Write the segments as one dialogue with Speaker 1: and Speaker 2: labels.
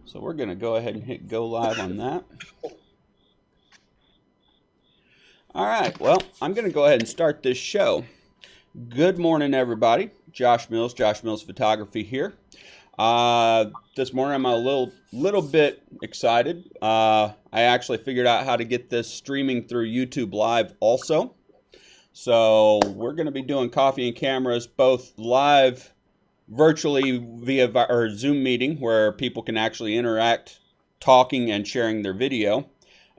Speaker 1: So we're going to go ahead and hit go live on that. All right, well, I'm going to go ahead and start this show. Good morning, everybody. Josh Mills Photography here. This morning I'm a little bit excited. I actually figured out how to get this streaming through YouTube Live also. So we're going to be doing Coffee and Cameras both live virtually via our Zoom meeting where people can actually interact, talking and sharing their video.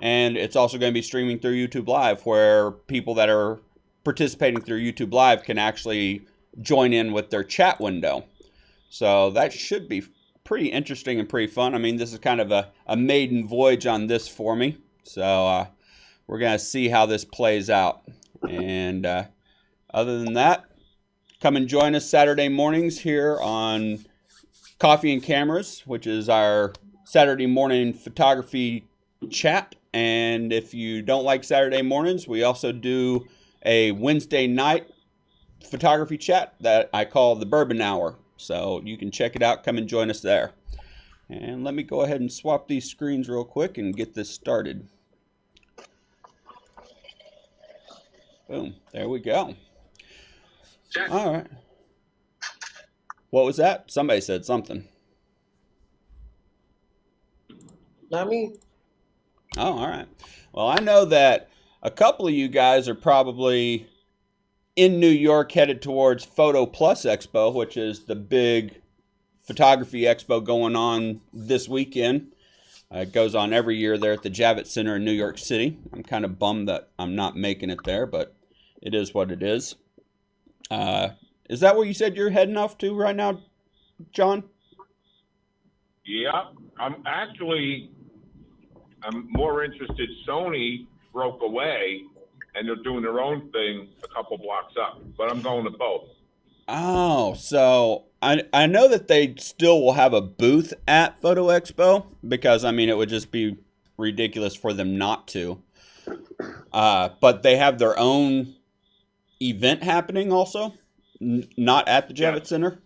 Speaker 1: And it's also going to be streaming through YouTube Live where people that are participating through YouTube Live can actually join in with their chat window. So that should be pretty interesting and pretty fun. I mean, this is kind of a maiden voyage on this for me. So we're going to see how this plays out. And other than that, come and join us Saturday mornings here on Coffee and Cameras, which is our Saturday morning photography chat. And if you don't like Saturday mornings, we also do a Wednesday night photography chat that I call the Bourbon Hour. So you can check it out. Come and join us there. And let me go ahead and swap these screens real quick and get this started. Boom. There we go. All right. What was that? Somebody said something.
Speaker 2: Not me.
Speaker 1: Oh, all right. Well, I know that a couple of you guys are probably in New York headed towards Photo Plus Expo, which is the big photography expo going on this weekend. It goes on every year there at the Javits Center in New York City. I'm kind of bummed that I'm not making it there, but it is what it is. Is that where you said you're heading off to right now, John?
Speaker 3: Yeah, I'm more interested. Sony broke away, and they're doing their own thing a couple blocks up, but I'm going to both.
Speaker 1: Oh, so I know that they still will have a booth at Photo Expo because, I mean, it would just be ridiculous for them not to. But they have their own event happening also, not at the Javits Center?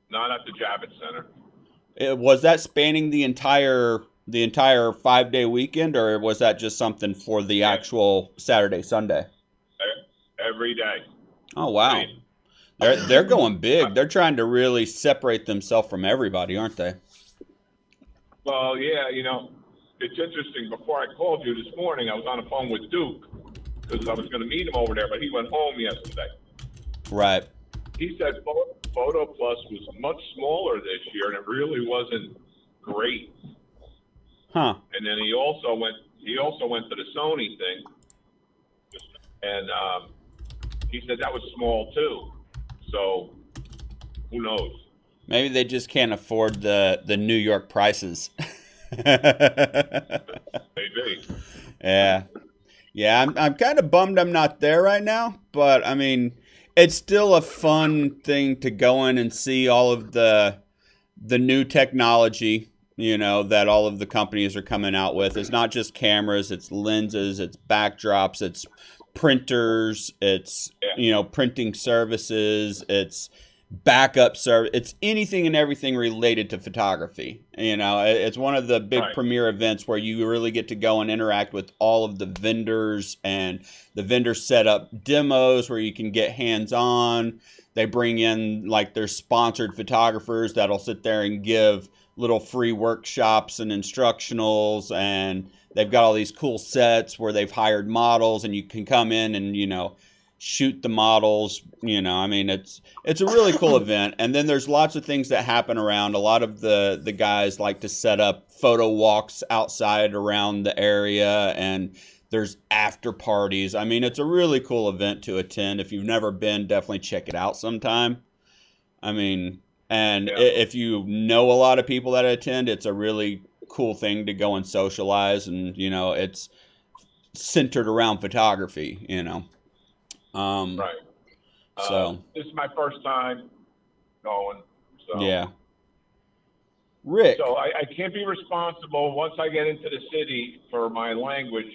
Speaker 3: Not at the Javits Center.
Speaker 1: Was that spanning the entire 5-day weekend, or was that just something for the actual Saturday, Sunday?
Speaker 3: Every day.
Speaker 1: Oh, wow. They're going big. They're trying to really separate themselves from everybody, aren't they?
Speaker 3: Well, yeah, you know, it's interesting. Before I called you this morning, I was on the phone with Duke because I was going to meet him over there, but he went home yesterday.
Speaker 1: Right.
Speaker 3: He said Photo Plus was much smaller this year, and it really wasn't great.
Speaker 1: Huh.
Speaker 3: And then he also went to the Sony thing, and he said that was small too. So who knows?
Speaker 1: Maybe they just can't afford the New York prices.
Speaker 3: Maybe.
Speaker 1: Yeah. Yeah, I'm kind of bummed I'm not there right now, but I mean, it's still a fun thing to go in and see all of the new technology, you know, that all of the companies are coming out with. It's not just cameras, it's lenses, it's backdrops, it's printers, it's, you know, printing services, it's backup service, it's anything and everything related to photography. You know, it's one of the big premier events where you really get to go and interact with all of the vendors, and the vendors set up demos where you can get hands-on. They bring in like their sponsored photographers that'll sit there and give little free workshops and instructionals, and they've got all these cool sets where they've hired models, and you can come in and, you know, shoot the models. You know, I mean, it's a really cool event. And then there's lots of things that happen around. A lot of the guys like to set up photo walks outside around the area, and there's after parties. I mean, it's a really cool event to attend. If you've never been, definitely check it out sometime. I mean, and if you know a lot of people that attend, it's a really cool thing to go and socialize. And, you know, it's centered around photography, you know.
Speaker 3: Right.
Speaker 1: So
Speaker 3: this is my first time going. So
Speaker 1: yeah. Rick.
Speaker 3: So I can't be responsible once I get into the city for my language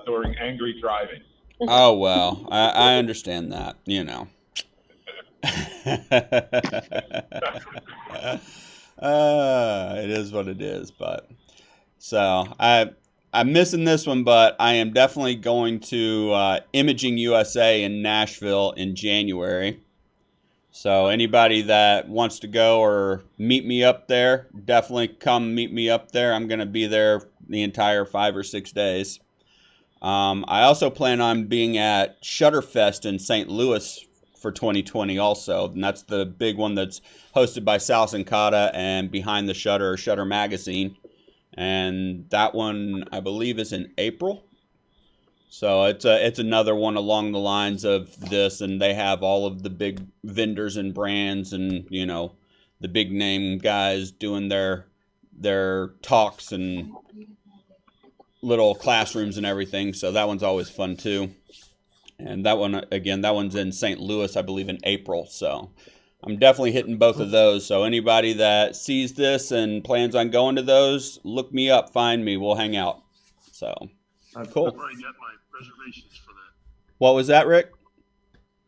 Speaker 3: during angry driving.
Speaker 1: Oh, well, I understand that, you know. It is what it is, but so I'm missing this one, but I am definitely going to Imaging USA in Nashville in January. So anybody that wants to go or meet me up there, definitely come meet me up there. I'm going to be there the entire 5 or 6 days. I also plan on being at Shudder Fest in St. Louis for 2020 also, and that's the big one that's hosted by Sal Sincata and Behind the Shutter, Shutter Magazine. And that one, I believe, is in April. So it's another one along the lines of this, and they have all of the big vendors and brands, and the big name guys doing their talks and little classrooms and everything. So that one's always fun too. And that one again, that one's in St. Louis, I believe, in April. So I'm definitely hitting both of those. So anybody that sees this and plans on going to those, look me up, find me, we'll hang out. So cool.
Speaker 4: I've already got my reservations for that.
Speaker 1: What was that, Rick?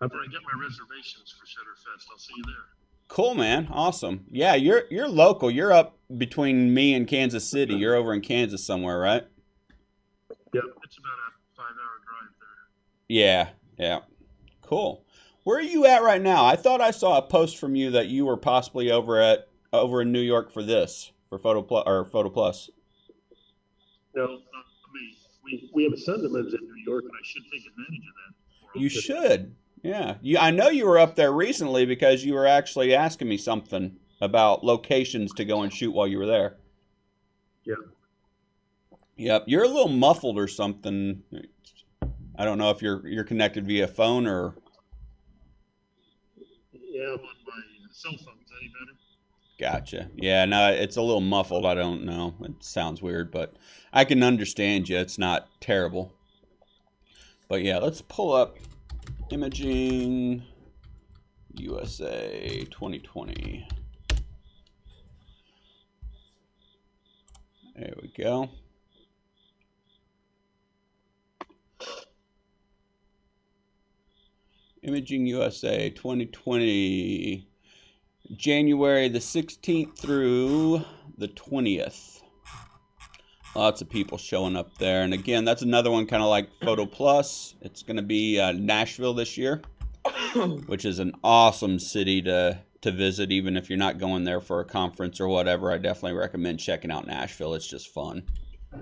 Speaker 4: I've already got my reservations for Shudder Fest. I'll see you there.
Speaker 1: Cool, man. Awesome. Yeah, you're local. You're up between me and Kansas City. You're over in Kansas somewhere, right?
Speaker 4: Yep, it's about a 5-hour drive there.
Speaker 1: Yeah. Cool. Where are you at right now? I thought I saw a post from you that you were possibly over in New York for Photo Plus.
Speaker 4: No, not me. We have a son that lives in New York, and I should take advantage of that.
Speaker 1: You should. Yeah. I know you were up there recently because you were actually asking me something about locations to go and shoot while you were there.
Speaker 4: Yeah.
Speaker 1: Yep. You're a little muffled or something. I don't know if you're connected via phone or.
Speaker 4: Yeah, I'm on my cell phone. Is that any better?
Speaker 1: Gotcha. Yeah, no, it's a little muffled. I don't know. It sounds weird, but I can understand you. It's not terrible. But yeah, let's pull up Imaging USA 2020. There we go. Imaging USA 2020, January the 16th through the 20th. Lots of people showing up there. And again, that's another one kind of like Photo Plus. It's going to be Nashville this year, which is an awesome city to visit, even if you're not going there for a conference or whatever. I definitely recommend checking out Nashville. It's just fun.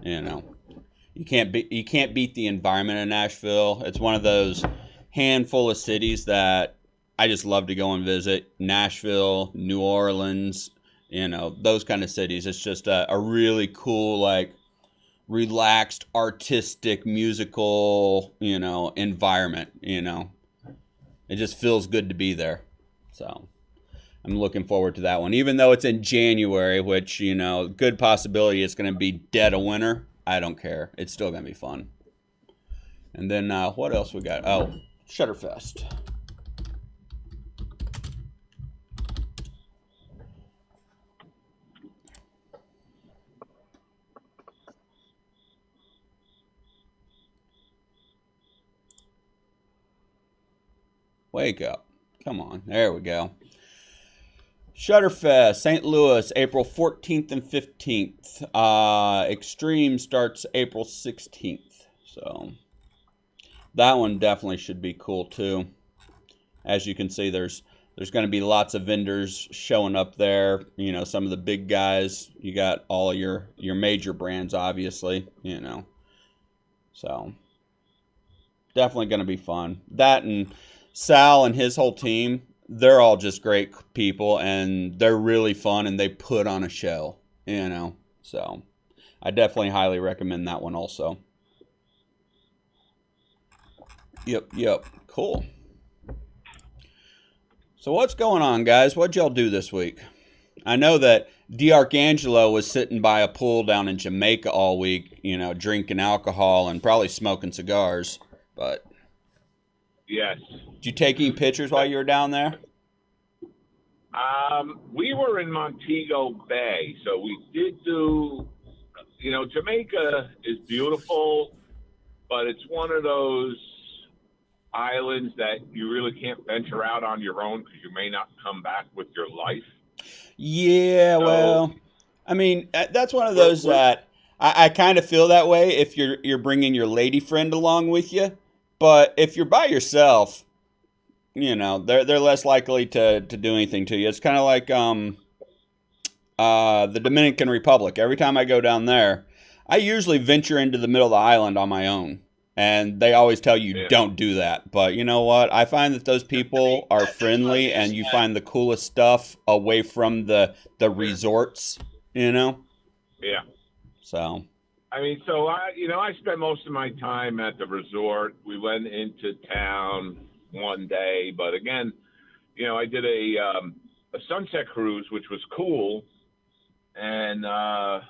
Speaker 1: You can't beat the environment in Nashville. It's one of those handful of cities that I just love to go and visit. Nashville, New Orleans, those kind of cities. It's just a really cool, like, relaxed, artistic, musical, environment. It just feels good to be there. So I'm looking forward to that one. Even though it's in January, which, good possibility it's going to be dead of winter. I don't care. It's still going to be fun. And then what else we got? Oh, Shutterfest. Wake up. Come on. There we go. Shutterfest, St. Louis, April 14th and 15th. Extreme starts April 16th. So that one definitely should be cool too. As you can see, there's going to be lots of vendors showing up there. Some of the big guys. You got all your major brands, obviously. So definitely going to be fun. That and Sal and his whole team, they're all just great people, and they're really fun, and they put on a show. So I definitely highly recommend that one also. Yep. Cool. So what's going on, guys? What'd y'all do this week? I know that D'Arcangelo was sitting by a pool down in Jamaica all week, drinking alcohol and probably smoking cigars. But
Speaker 3: Yes.
Speaker 1: did you take any pictures while you were down there?
Speaker 3: We were in Montego Bay, so we did do, Jamaica is beautiful, but it's one of those islands that you really can't venture out on your own because you may not come back with your life.
Speaker 1: Yeah,
Speaker 3: So
Speaker 1: well, I mean, that's one of
Speaker 3: we're,
Speaker 1: those
Speaker 3: we're
Speaker 1: that I kind of feel that way if you're bringing your lady friend along with you. But if you're by yourself, they're less likely to do anything to you. It's kind of like the Dominican Republic. Every time I go down there, I usually venture into the middle of the island on my own. And they always tell you
Speaker 3: yeah.
Speaker 1: don't do that. But you know what? I find that those people are friendly and you find the coolest stuff away from the
Speaker 3: Yeah.
Speaker 1: resorts, you know?
Speaker 3: Yeah.
Speaker 1: So,
Speaker 3: I mean, so I spent most of my time at the resort. We went into town one day, but again, I did a sunset cruise, which was cool, and I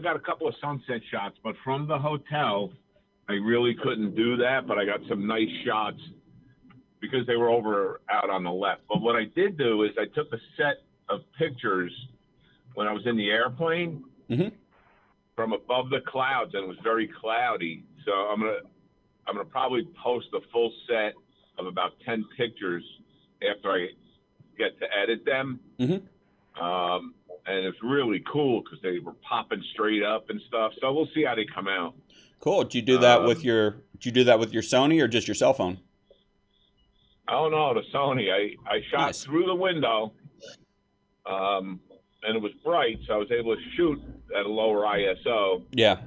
Speaker 3: got a couple of sunset shots. But from the hotel, I really couldn't do that. But I got some nice shots because they were over out on the left. But what I did do is I took a set of pictures when I was in the airplane
Speaker 1: hmm
Speaker 3: from above the clouds, and it was very cloudy. So I'm gonna probably post a full set of about 10 pictures after I get to edit them.
Speaker 1: hmm
Speaker 3: And it's really cool because they were popping straight up and stuff. So we'll see how they come out.
Speaker 1: Cool.
Speaker 3: Um,
Speaker 1: Did you do that with your Sony or just your cell phone?
Speaker 3: I don't know, the Sony. I shot
Speaker 1: Nice.
Speaker 3: through the window, and it was bright, so I was able to shoot at a lower ISO.
Speaker 1: Yeah.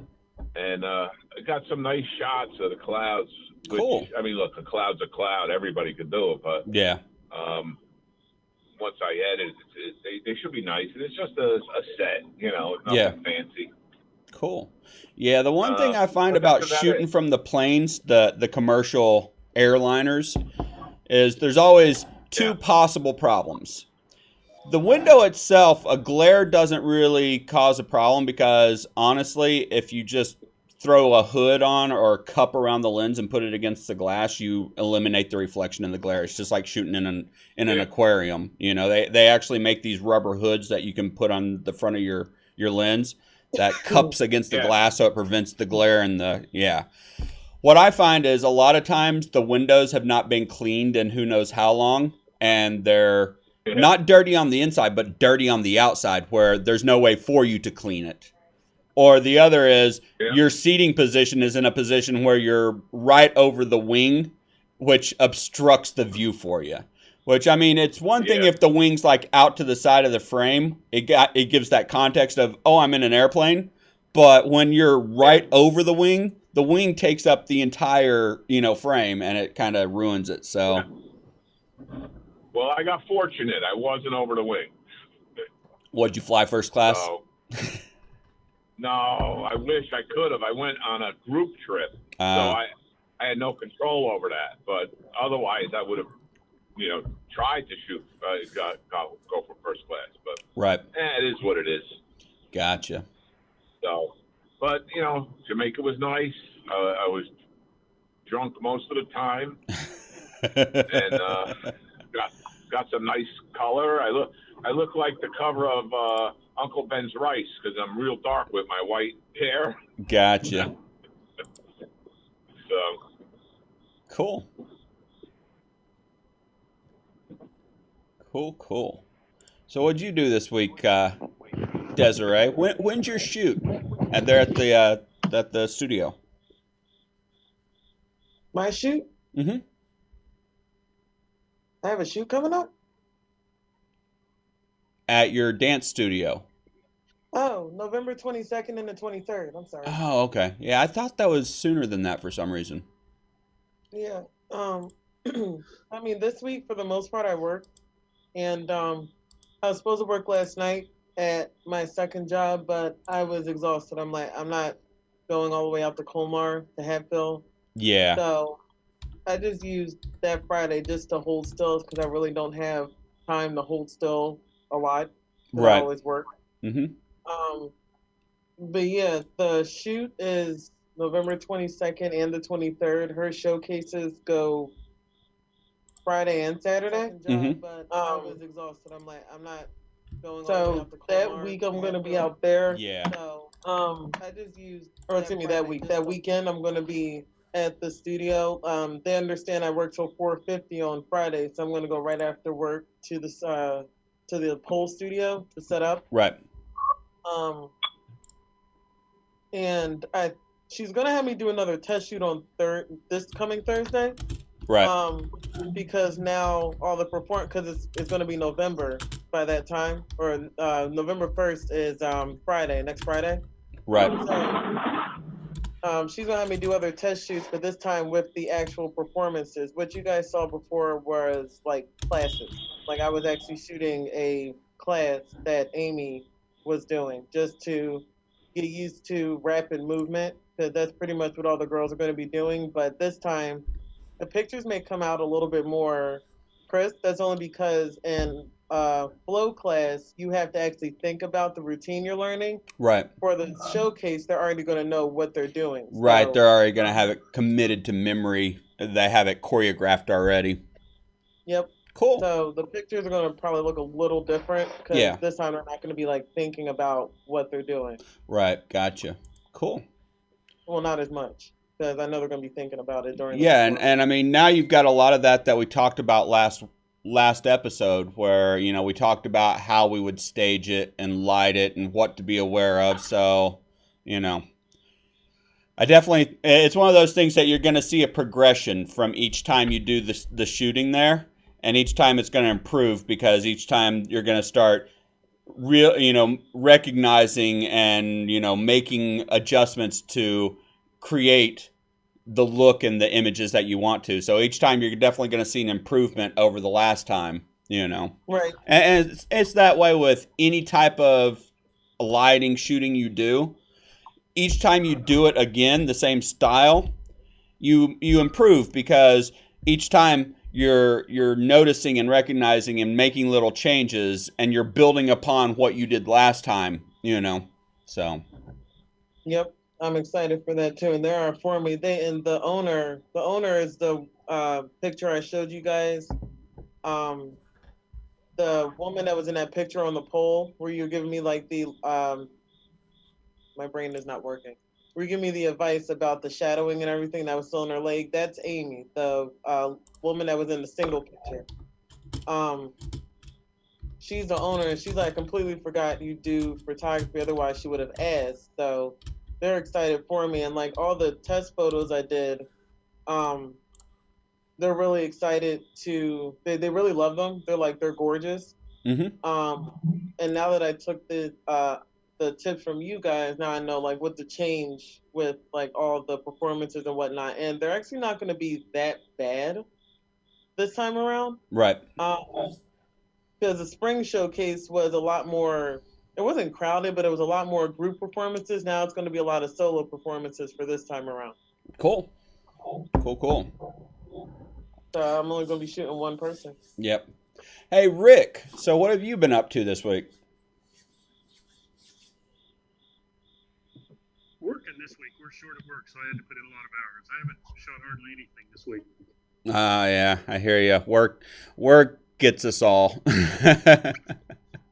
Speaker 3: And I got some nice shots of the clouds. Which,
Speaker 1: Cool.
Speaker 3: I mean, look, a cloud's a cloud. Everybody could do it, but
Speaker 1: Yeah.
Speaker 3: once I edit it, they should be nice. And it's just a set,
Speaker 1: Yeah.
Speaker 3: nothing fancy.
Speaker 1: Cool. Yeah, the one thing I find
Speaker 3: But that's
Speaker 1: about
Speaker 3: about
Speaker 1: shooting
Speaker 3: it.
Speaker 1: from the planes, the commercial airliners, is there's always two
Speaker 3: Yeah,
Speaker 1: possible problems. The window itself, a glare doesn't really cause a problem because honestly, if you just throw a hood on or a cup around the lens and put it against the glass, you eliminate the reflection and the glare. It's just like shooting in an
Speaker 3: yeah,
Speaker 1: aquarium. They actually make these rubber hoods that you can put on the front of your lens that cups against the
Speaker 3: yeah,
Speaker 1: glass so it prevents the glare and the yeah. What I find is a lot of times the windows have not been cleaned in who knows how long, and they're
Speaker 3: yeah,
Speaker 1: not dirty on the inside, but dirty on the outside where there's no way for you to clean it. Or the other is
Speaker 3: yeah,
Speaker 1: your seating position is in a position where you're right over the wing, which obstructs the view for you. Which I mean, it's one thing
Speaker 3: yeah,
Speaker 1: if the wing's like out to the side of the frame, it gives that context of oh, I'm in an airplane. But when you're
Speaker 3: yeah.
Speaker 1: right over the wing takes up the entire frame, and it kind of ruins it.
Speaker 3: Yeah.
Speaker 1: So,
Speaker 3: Well, I got fortunate. I wasn't over the wing.
Speaker 1: what'd you fly first class?
Speaker 3: So, no, I wish I could have. I went on a group trip. So
Speaker 1: Uh,
Speaker 3: I had no control over that. But otherwise, I would have, tried to shoot, go for first class. But
Speaker 1: right,
Speaker 3: it is what it is.
Speaker 1: gotcha.
Speaker 3: So, but, Jamaica was nice. I was drunk most of the time, and got got some nice color. I look like the cover of Uncle Ben's Rice because I'm real dark with my white hair.
Speaker 1: Gotcha.
Speaker 3: So
Speaker 1: Cool. Cool, cool. So what'd you do this week, Desiree? When's your shoot? And they're at the studio.
Speaker 2: My shoot?
Speaker 1: Mm-hmm.
Speaker 2: I have a shoot coming up?
Speaker 1: At your dance studio.
Speaker 2: Oh, November 22nd and the 23rd. I'm sorry.
Speaker 1: Oh, okay. Yeah, I thought that was sooner than that for some reason.
Speaker 2: Yeah. I mean, this week, for the most part, I worked. And I was supposed to work last night at my second job, but I was exhausted. I'm like, I'm not going all the way out to Colmar to Hatfield.
Speaker 1: Yeah.
Speaker 2: So I just used that Friday just to hold still because I really don't have time to hold still a lot because I
Speaker 1: Right.
Speaker 2: always work.
Speaker 1: Mm-hmm.
Speaker 2: But yeah, the shoot is November 22nd and the 23rd. Her showcases go Friday and Saturday.
Speaker 1: Mm-hmm.
Speaker 2: But I was exhausted. I'm like, I'm not going all the way out to Colmar. That week I'm going to be out there.
Speaker 1: Yeah.
Speaker 2: So I just used, or excuse me, that week. That weekend I'm going to be at the studio. They understand I work till 4:50 on Friday, so I'm going to go right after work to the to the pole studio to set up.
Speaker 1: Right.
Speaker 2: Um, and she's gonna have me do another test shoot on this coming Thursday.
Speaker 1: Right.
Speaker 2: Because now all the because it's gonna be November by that time, or November 1st is Friday, next Friday.
Speaker 1: Right.
Speaker 2: So, she's gonna have me do other test shoots, but this time with the actual performances. What you guys saw before was like classes. Like I was actually shooting a class that Amy was doing just to get used to rapid movement, because that's pretty much what all the girls are going to be doing. But this time, the pictures may come out a little bit more crisp. That's only because in flow class, you have to actually think about the routine you're learning.
Speaker 1: Right.
Speaker 2: For the showcase, they're already going to know what they're doing.
Speaker 1: Right.
Speaker 2: So,
Speaker 1: They're already going to have it committed to memory. They have it choreographed already.
Speaker 2: Yep.
Speaker 1: Cool.
Speaker 2: So the pictures are going to probably look a little different because this time they're not going to be like thinking about what they're doing.
Speaker 1: Right. Gotcha. Cool.
Speaker 2: Well, not as much, because I know they're going to be thinking about it during.
Speaker 1: Yeah, and I mean now you've got a lot of that we talked about last episode, where we talked about how we would stage it and light it and what to be aware of. So I definitely, it's one of those things that you're going to see a progression from each time you do the shooting there, and each time it's going to improve, because each time you're going to start recognizing and making adjustments to create the look and the images that you want to. So each time you're definitely going to see an improvement over the last time.
Speaker 2: Right.
Speaker 1: And it's that way with any type of lighting shooting you do. Each time you do it again, the same style, you improve, because each time you're noticing and recognizing and making little changes, and you're building upon what you did last time, so.
Speaker 2: Yep, I'm excited for that too. And there are for me, the owner is the picture I showed you guys. The woman that was in that picture on the pole, where you're giving me like the my brain is not working. Where you give me the advice about the shadowing and everything that was still in her leg. That's Amy, the woman that was in the single picture. She's the owner, and she's like, I completely forgot you do photography, otherwise she would have asked. So they're excited for me, and like all the test photos I did, they're really excited they really love them. They're gorgeous.
Speaker 1: Mm-hmm.
Speaker 2: And now that I took the tips from you guys, now I know like what to change with like all the performances and whatnot, and they're actually not going to be that bad this time around.
Speaker 1: Right.
Speaker 2: Because the spring showcase was a lot more. It wasn't crowded, but it was a lot more group performances. Now it's going to be a lot of solo performances for this time around.
Speaker 1: Cool.
Speaker 2: So I'm only going to be shooting one person.
Speaker 1: Yep. Hey, Rick, so what have you been up to this week?
Speaker 4: Working this week. We're short of work, so I had to put in a lot of hours. I haven't shot hardly anything this week.
Speaker 1: Yeah, I hear you. Work gets us all.
Speaker 4: Yeah, it kind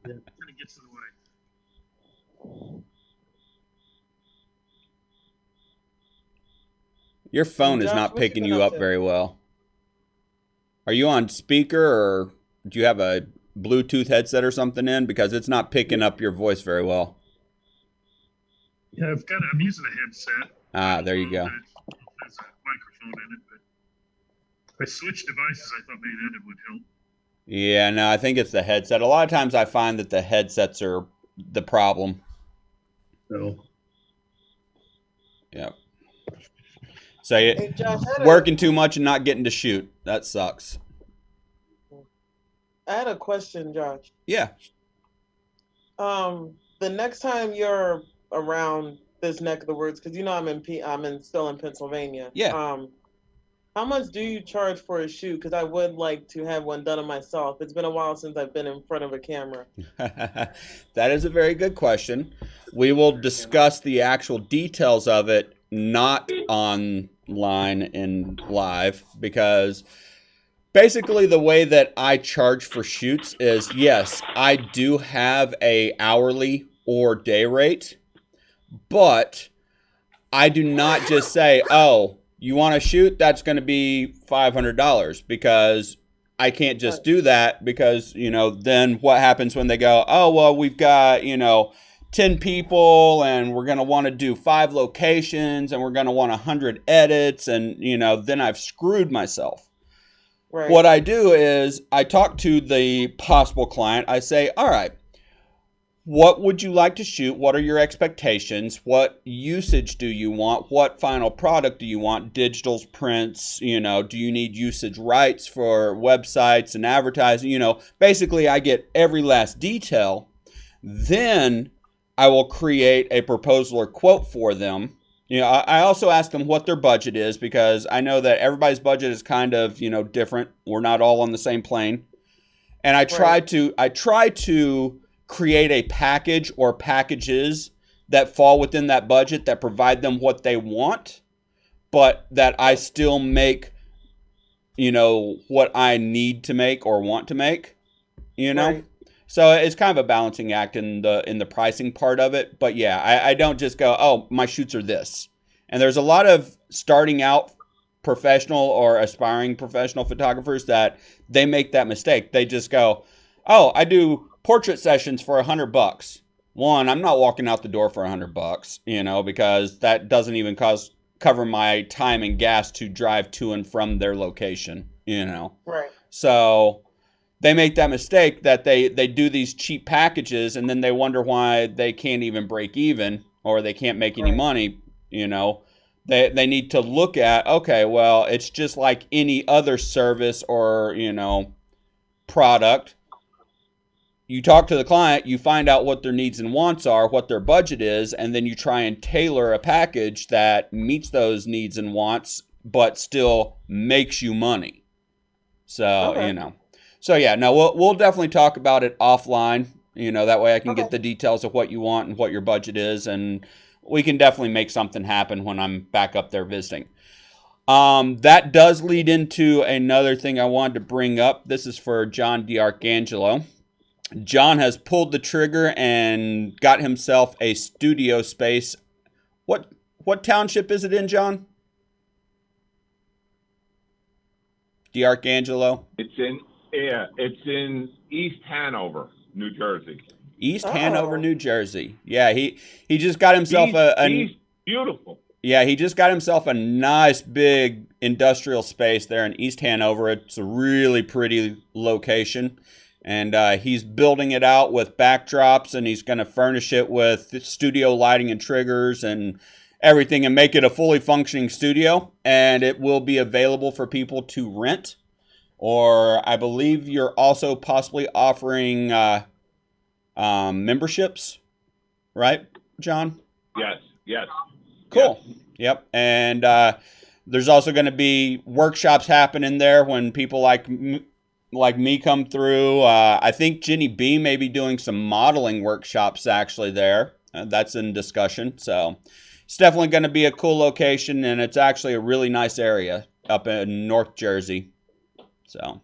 Speaker 4: of gets in the way.
Speaker 1: Your phone is
Speaker 2: Josh,
Speaker 1: not
Speaker 2: what you
Speaker 1: picking
Speaker 2: been
Speaker 1: you
Speaker 2: up
Speaker 1: up
Speaker 2: to?
Speaker 1: very well. Are you on speaker, or do you have a Bluetooth headset or something in? Because it's not picking up your voice very well.
Speaker 4: Yeah, I'm using a headset.
Speaker 1: Ah, there you go.
Speaker 4: There's a microphone in it, but I switched devices. I thought maybe that would help.
Speaker 1: Yeah, no, I think it's the headset. A lot of times I find that the headsets are the problem.
Speaker 4: No.
Speaker 1: Yep. So
Speaker 2: Hey, Josh,
Speaker 1: working too much and not getting to shoot. That sucks.
Speaker 2: I had a question, Josh.
Speaker 1: Yeah.
Speaker 2: The next time you're around this neck of the woods, because I'm still in Pennsylvania.
Speaker 1: Yeah.
Speaker 2: How much do you charge for a shoot? Because I would like to have one done on myself. It's been a while since I've been in front of a camera.
Speaker 1: That is a very good question. We will discuss the actual details of it not online and live, because basically the way that I charge for shoots is, yes, I do have a hourly or day rate, but I do not just say, oh, you want to shoot? That's going to be $500, because I can't
Speaker 2: Right.
Speaker 1: just do that because, then what happens when they go, oh, well, we've got, 10 people and we're going to want to do 5 locations and we're going to want 100 edits. And, then I've screwed myself.
Speaker 2: Right.
Speaker 1: What I do is I talk to the possible client. I say, all right, what would you like to shoot? What are your expectations? What usage do you want? What final product do you want? Digitals, prints, do you need usage rights for websites and advertising? Basically I get every last detail. Then I will create a proposal or quote for them. I also ask them what their budget is because I know that everybody's budget is kind of, different. We're not all on the same plane. And
Speaker 2: Right.
Speaker 1: I try to create a package or packages that fall within that budget that provide them what they want, but that I still make, what I need to make or want to make, you know?
Speaker 2: Right.
Speaker 1: So it's kind of a balancing act in the pricing part of it. But yeah, I don't just go, oh, my shoots are this. And there's a lot of starting out professional or aspiring professional photographers that they make that mistake. They just go, oh, I do portrait sessions for $100. One, I'm not walking out the door for $100, because that doesn't even cover my time and gas to drive to and from their location.
Speaker 2: Right.
Speaker 1: So they make that mistake that they do these cheap packages and then they wonder why they can't even break even or they can't make any
Speaker 2: Right.
Speaker 1: money. They need to look at, okay, well, it's just like any other service or product. You talk to the client, you find out what their needs and wants are, what their budget is, and then you try and tailor a package that meets those needs and wants but still makes you money. So
Speaker 2: Okay.
Speaker 1: so yeah, no, we'll definitely talk about it offline. That way I can
Speaker 2: Okay.
Speaker 1: get the details of what you want and what your budget is, and we can definitely make something happen when I'm back up there visiting. That does lead into another thing I wanted to bring up. This is for John DiArcangelo. John has pulled the trigger and got himself a studio space. What township is it in, John? DiArcangelo?
Speaker 3: It's in East Hanover, New Jersey.
Speaker 1: East Hanover,
Speaker 2: Oh.
Speaker 1: New Jersey. Yeah, he just got himself
Speaker 3: He's beautiful.
Speaker 1: yeah, he just got himself a nice big industrial space there in East Hanover. It's a really pretty location. And he's building it out with backdrops and he's going to furnish it with studio lighting and triggers and everything and make it a fully functioning studio. And it will be available for people to rent. Or I believe you're also possibly offering memberships, right, John?
Speaker 3: Yes.
Speaker 1: Cool.
Speaker 3: Yes.
Speaker 1: Yep. And there's also going to be workshops happening there when people like me come through. I think Jenny B may be doing some modeling workshops actually there. That's in discussion. So it's definitely going to be a cool location, and it's actually a really nice area up in North Jersey. So.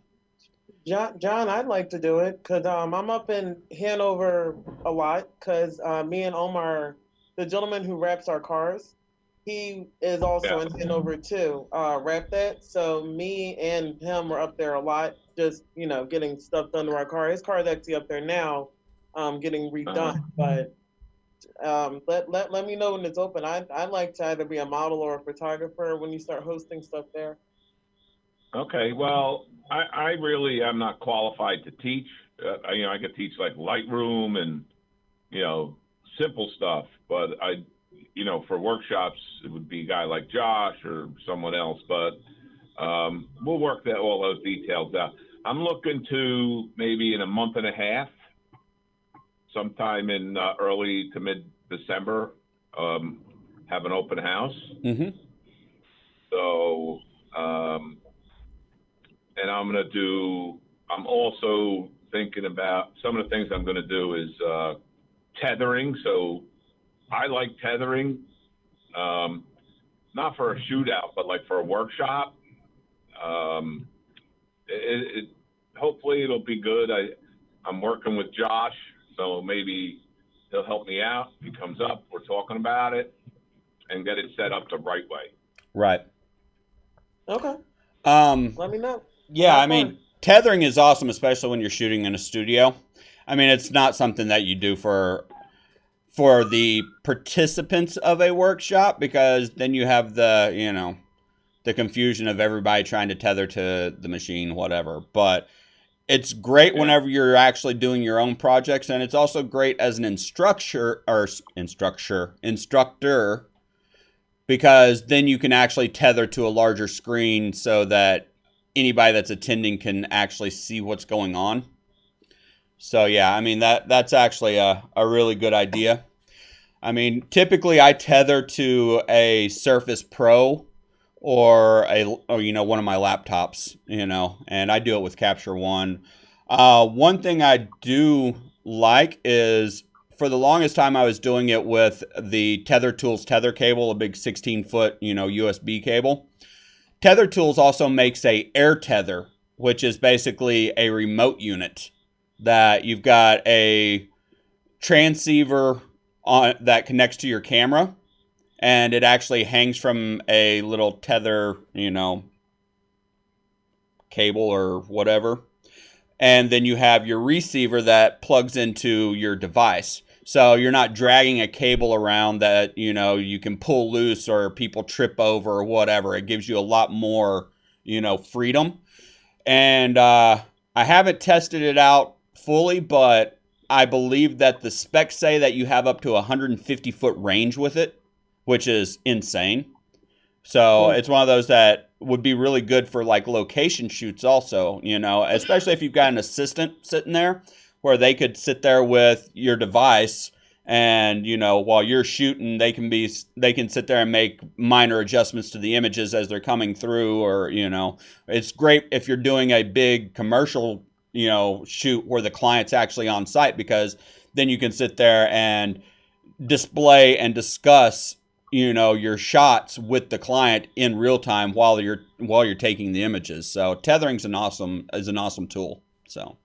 Speaker 2: John, I'd like to do it because I'm up in Hanover a lot because me and Omar, the gentleman who wraps our cars, he is also
Speaker 3: Yeah.
Speaker 2: in Hanover too. Wrap that. So me and him were up there a lot, just getting stuff done to our car. His car is actually up there now, getting redone. But let me know when it's open. I'd like to either be a model or a photographer when you start hosting stuff there.
Speaker 3: Okay. Well, I really am not qualified to teach. I could teach like Lightroom and simple stuff, but for workshops it would be a guy like Josh or someone else. But we'll work all those details out. I'm looking to maybe in a month and a half, sometime in early to mid December, have an open house.
Speaker 1: Mm-hmm.
Speaker 3: So, and I'm also thinking about some of the things I'm going to do is tethering. So I like tethering, not for a shootout, but like for a workshop. Hopefully it'll be good. I'm working with Josh, so maybe he'll help me out. If he comes up, we're talking about it and get it set up the right way.
Speaker 1: Right.
Speaker 2: Okay.
Speaker 1: Um,
Speaker 2: Let me know.
Speaker 1: yeah,
Speaker 2: Have
Speaker 1: I mean,
Speaker 2: fun.
Speaker 1: tethering is awesome, especially when you're shooting in a studio. I mean, it's not something that you do for the participants of a workshop, because then you have the confusion of everybody trying to tether to the machine, whatever. But it's great
Speaker 3: Yeah.
Speaker 1: whenever you're actually doing your own projects, and it's also great as an instructor, because then you can actually tether to a larger screen so that anybody that's attending can actually see what's going on. So yeah, I mean that's actually a really good idea. I mean, typically I tether to a Surface Pro or one of my laptops, and I do it with Capture One. One thing I do like is, for the longest time I was doing it with the Tether Tools tether cable, a big 16-foot, USB cable. Tether Tools also makes a air tether, which is basically a remote unit that you've got a transceiver on that connects to your camera, and it actually hangs from a little tether, cable or whatever. And then you have your receiver that plugs into your device. So you're not dragging a cable around that, you can pull loose or people trip over or whatever. It gives you a lot more, freedom. And I haven't tested it out fully, but I believe that the specs say that you have up to 150-foot range with it, which is insane. So it's one of those that would be really good for like location shoots also, especially if you've got an assistant sitting there where they could sit there with your device, and while you're shooting they can sit there and make minor adjustments to the images as they're coming through, or it's great if you're doing a big commercial shoot where the client's actually on site, because then you can sit there and display and discuss your shots with the client in real time while you're taking the images. So tethering's an awesome tool. So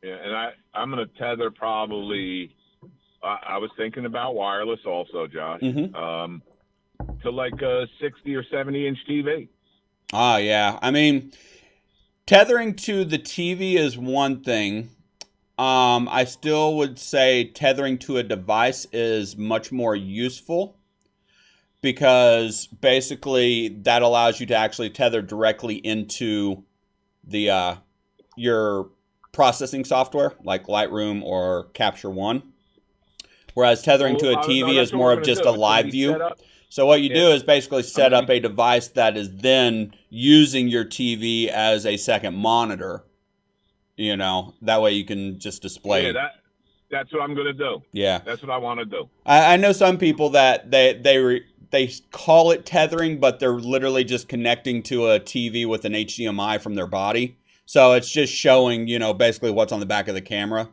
Speaker 3: Yeah, and I'm gonna tether probably. I was thinking about wireless also, Josh.
Speaker 1: Mm-hmm.
Speaker 3: To like a 60 or 70-inch TV.
Speaker 1: Yeah, I mean, tethering to the TV is one thing. I still would say tethering to a device is much more useful, because basically that allows you to actually tether directly into the your processing software like Lightroom or Capture One. Whereas tethering to a
Speaker 3: No,
Speaker 1: TV
Speaker 3: that's
Speaker 1: is
Speaker 3: what
Speaker 1: more
Speaker 3: we're
Speaker 1: of
Speaker 3: gonna
Speaker 1: just
Speaker 3: do.
Speaker 1: a
Speaker 3: It's gonna
Speaker 1: live
Speaker 3: be
Speaker 1: view.
Speaker 3: set up.
Speaker 1: So what you
Speaker 3: Yeah,
Speaker 1: do is basically set
Speaker 3: gonna
Speaker 1: up
Speaker 3: be.
Speaker 1: a device that is then using your TV as a second monitor. That way you can just
Speaker 3: Yeah,
Speaker 1: display.
Speaker 3: that's what I'm gonna do.
Speaker 1: Yeah,
Speaker 3: That's what I want to do.
Speaker 1: I know some people that they call it tethering, but they're literally just connecting to a TV with an HDMI from their body. So it's just showing, basically what's on the back of the camera.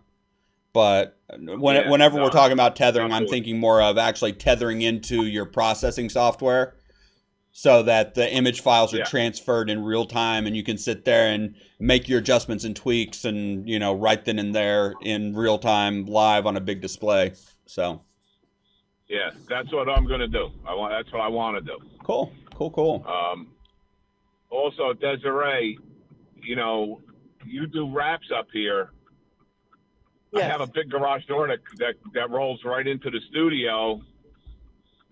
Speaker 1: But
Speaker 3: Yeah,
Speaker 1: whenever we're
Speaker 3: no,
Speaker 1: talking about tethering,
Speaker 3: not
Speaker 1: I'm
Speaker 3: doing.
Speaker 1: thinking more of actually tethering into your processing software, so that the image files are
Speaker 3: Yeah,
Speaker 1: transferred in real time, and you can sit there and make your adjustments and tweaks, and right then and there in real time, live on a big display. So
Speaker 3: yeah, that's what I'm gonna do. That's what I want to do.
Speaker 1: cool.
Speaker 3: Um, Also, Desiree, you do wraps up here. I
Speaker 2: Yes.
Speaker 3: have a big garage door that rolls right into the studio.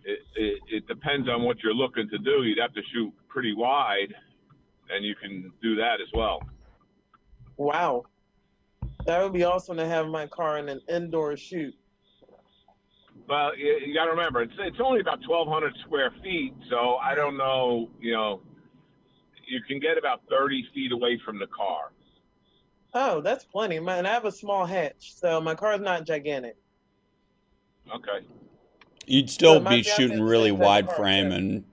Speaker 3: It depends on what you're looking to do. You'd have to shoot pretty wide, and you can do that as well.
Speaker 2: Wow. That would be awesome to have my car in an indoor shoot.
Speaker 3: Well, you got to remember, it's only about 1,200 square feet, so I don't know. You can get about 30 feet away from the car.
Speaker 2: Oh, that's plenty. And I have a small hatch, so my car's not gigantic.
Speaker 3: Okay.
Speaker 1: You'd still
Speaker 2: But my
Speaker 1: be
Speaker 2: fiance
Speaker 1: shooting
Speaker 2: has the
Speaker 1: really
Speaker 2: same type of
Speaker 1: wide
Speaker 2: car
Speaker 1: frame
Speaker 2: too.
Speaker 1: and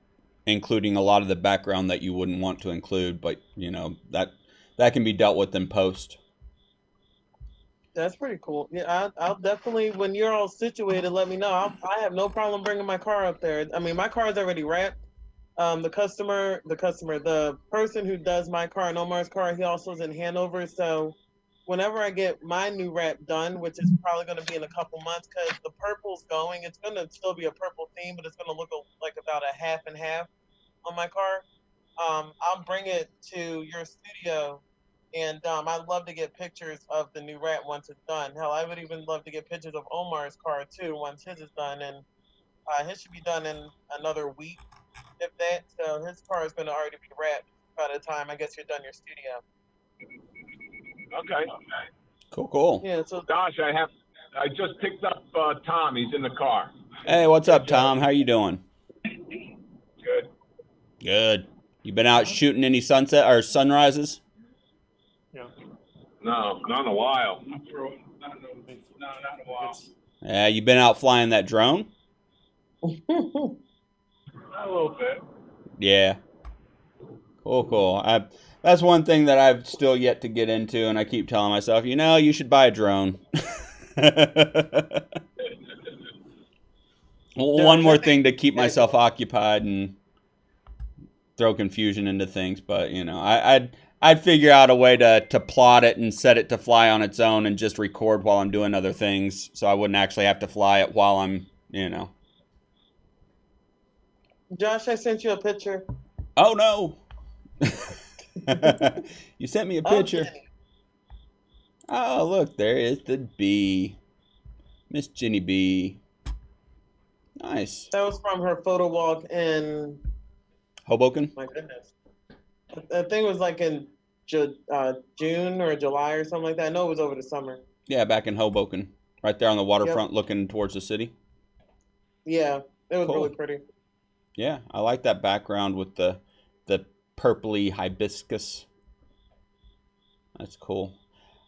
Speaker 1: including a lot of the background that you wouldn't want to include, but that can be dealt with in post.
Speaker 2: That's pretty cool. Yeah, I'll definitely, when you're all situated, let me know. I have no problem bringing my car up there. I mean, my car is already wrapped. The person who does my car, and Omar's car, he also is in Hanover. So whenever I get my new wrap done, which is probably going to be in a couple months, because the purple's going, it's going to still be a purple theme, but it's going to look like about a half and half on my car. I'll bring it to your studio And I'd love to get pictures of the new rat once it's done. Hell, I would even love to get pictures of Omar's car too once his is done. And his should be done in another week, if that. So his car is going to already be wrapped by the time I guess you're done your studio.
Speaker 3: Okay.
Speaker 1: Cool, cool.
Speaker 2: Yeah. So
Speaker 3: Gosh, I just picked up Tom. He's in the car.
Speaker 1: Hey, what's up, Tom? How you doing?
Speaker 3: Good.
Speaker 1: Good. You been out shooting any sunset or sunrises?
Speaker 4: Yeah.
Speaker 3: No, not in a while.
Speaker 4: Not in a while.
Speaker 1: Yeah, you been out flying that drone?
Speaker 3: A little bit.
Speaker 1: Yeah. Cool, cool. That's one thing that I've still yet to get into, and I keep telling myself, you should buy a drone. One more thing to keep myself occupied and throw confusion into things, but I'd figure out a way to plot it and set it to fly on its own and just record while I'm doing other things, so I wouldn't actually have to fly it while I'm.
Speaker 2: Josh, I sent you a picture.
Speaker 1: Oh no! You sent me a picture.
Speaker 2: Jenny.
Speaker 1: Oh, look, there is the bee. Miss Jenny B. Nice.
Speaker 2: That was from her photo walk in
Speaker 1: Hoboken?
Speaker 2: my goodness. I think it was like in June or July or something like that. I know it was over the summer.
Speaker 1: Yeah, back in Hoboken. Right there on the waterfront looking towards the city.
Speaker 2: Yeah, it was
Speaker 1: Cool.
Speaker 2: really pretty.
Speaker 1: Yeah, I like that background with the purpley hibiscus. That's cool.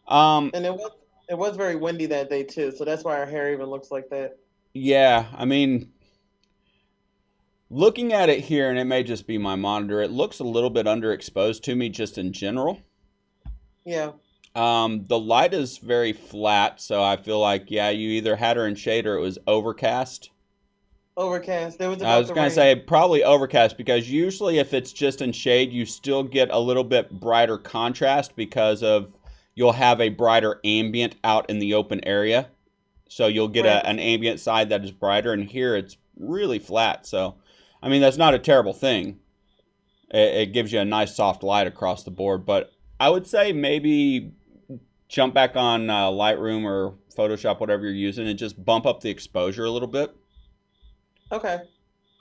Speaker 2: And it was very windy that day too, so that's why our hair even looks like that.
Speaker 1: Yeah, I mean, looking at it here, and it may just be my monitor, it looks a little bit underexposed to me just in general.
Speaker 2: Yeah.
Speaker 1: The light is very flat, so I feel like, you either had her in shade or it was overcast.
Speaker 2: Overcast. There was
Speaker 1: I was
Speaker 2: about
Speaker 1: going to say probably overcast, because usually if it's just in shade, you still get a little bit brighter contrast because you'll have a brighter ambient out in the open area. So you'll get an ambient side that is brighter, and here it's really flat. So, I mean, that's not a terrible thing. It gives you a nice soft light across the board. But I would say maybe jump back on Lightroom or Photoshop, whatever you're using, and just bump up the exposure a little bit.
Speaker 2: Okay.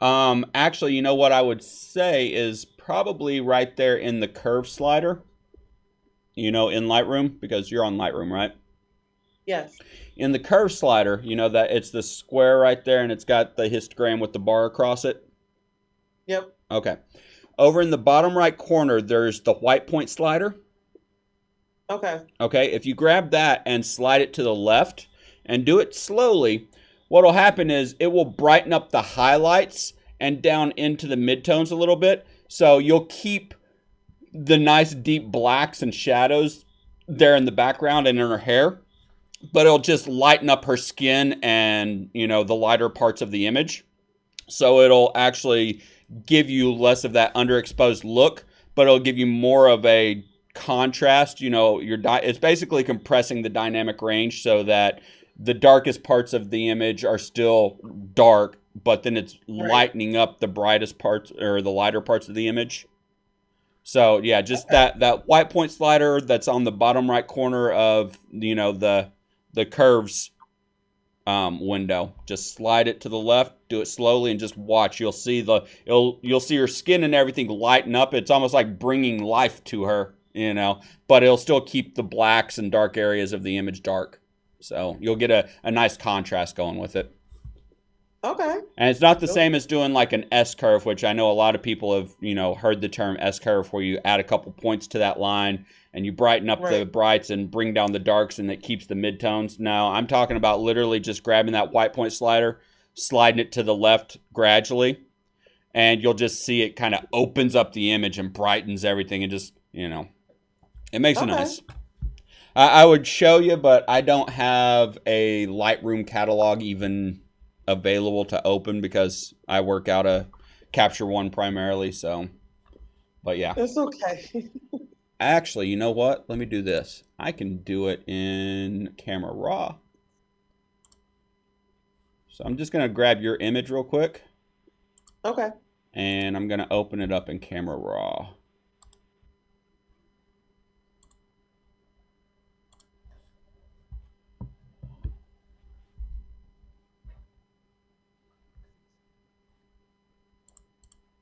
Speaker 1: Actually, you know what I would say is probably right there in the curve slider, in Lightroom, because you're on Lightroom, right?
Speaker 2: Yes.
Speaker 1: In the curve slider, that it's the square right there, and it's got the histogram with the bar across it.
Speaker 2: Yep.
Speaker 1: Okay. Over in the bottom right corner, there's the white point slider.
Speaker 2: Okay.
Speaker 1: Okay, if you grab that and slide it to the left and do it slowly, what'll happen is it will brighten up the highlights and down into the midtones a little bit. So you'll keep the nice deep blacks and shadows there in the background and in her hair, but it'll just lighten up her skin and, the lighter parts of the image. So it'll actually give you less of that underexposed look, but it'll give you more of a contrast. It's basically compressing the dynamic range so that the darkest parts of the image are still dark, but then it's lightening up the brightest parts or the lighter parts of the image. So yeah, just that white point slider that's on the bottom right corner of the curves window. Just slide it to the left, do it slowly, and just watch. You'll see you'll see her skin and everything lighten up. It's almost like bringing life to her, but it'll still keep the blacks and dark areas of the image dark. So you'll get a nice contrast going with it.
Speaker 2: Okay.
Speaker 1: And it's not the same as doing like an S-curve, which I know a lot of people have, heard the term S-curve, where you add a couple points to that line and you brighten up the brights and bring down the darks, and it keeps the midtones. No, I'm talking about literally just grabbing that white point slider, sliding it to the left gradually, and you'll just see it kind of opens up the image and brightens everything, and just, it makes it nice. I would show you, but I don't have a Lightroom catalog even available to open because I work out of Capture One primarily. So, but yeah,
Speaker 2: it's okay.
Speaker 1: Actually, you know what? Let me do this. I can do it in Camera Raw. So I'm just gonna grab your image real quick.
Speaker 2: Okay.
Speaker 1: And I'm gonna open it up in Camera Raw.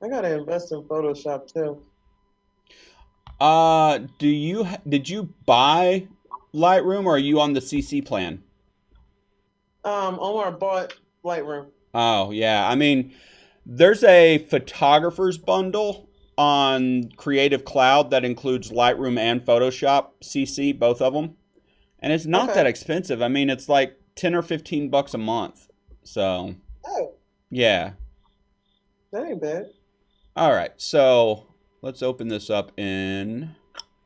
Speaker 2: I gotta invest in Photoshop too.
Speaker 1: Did you buy Lightroom or are you on the CC plan?
Speaker 2: Omar bought Lightroom.
Speaker 1: Oh, yeah. I mean, there's a photographer's bundle on Creative Cloud that includes Lightroom and Photoshop CC, both of them. And it's not that
Speaker 2: Okay.
Speaker 1: expensive. I mean, it's like 10 or 15 bucks a month. So,
Speaker 2: Oh,
Speaker 1: yeah.
Speaker 2: that ain't bad.
Speaker 1: All right. So, let's open this up in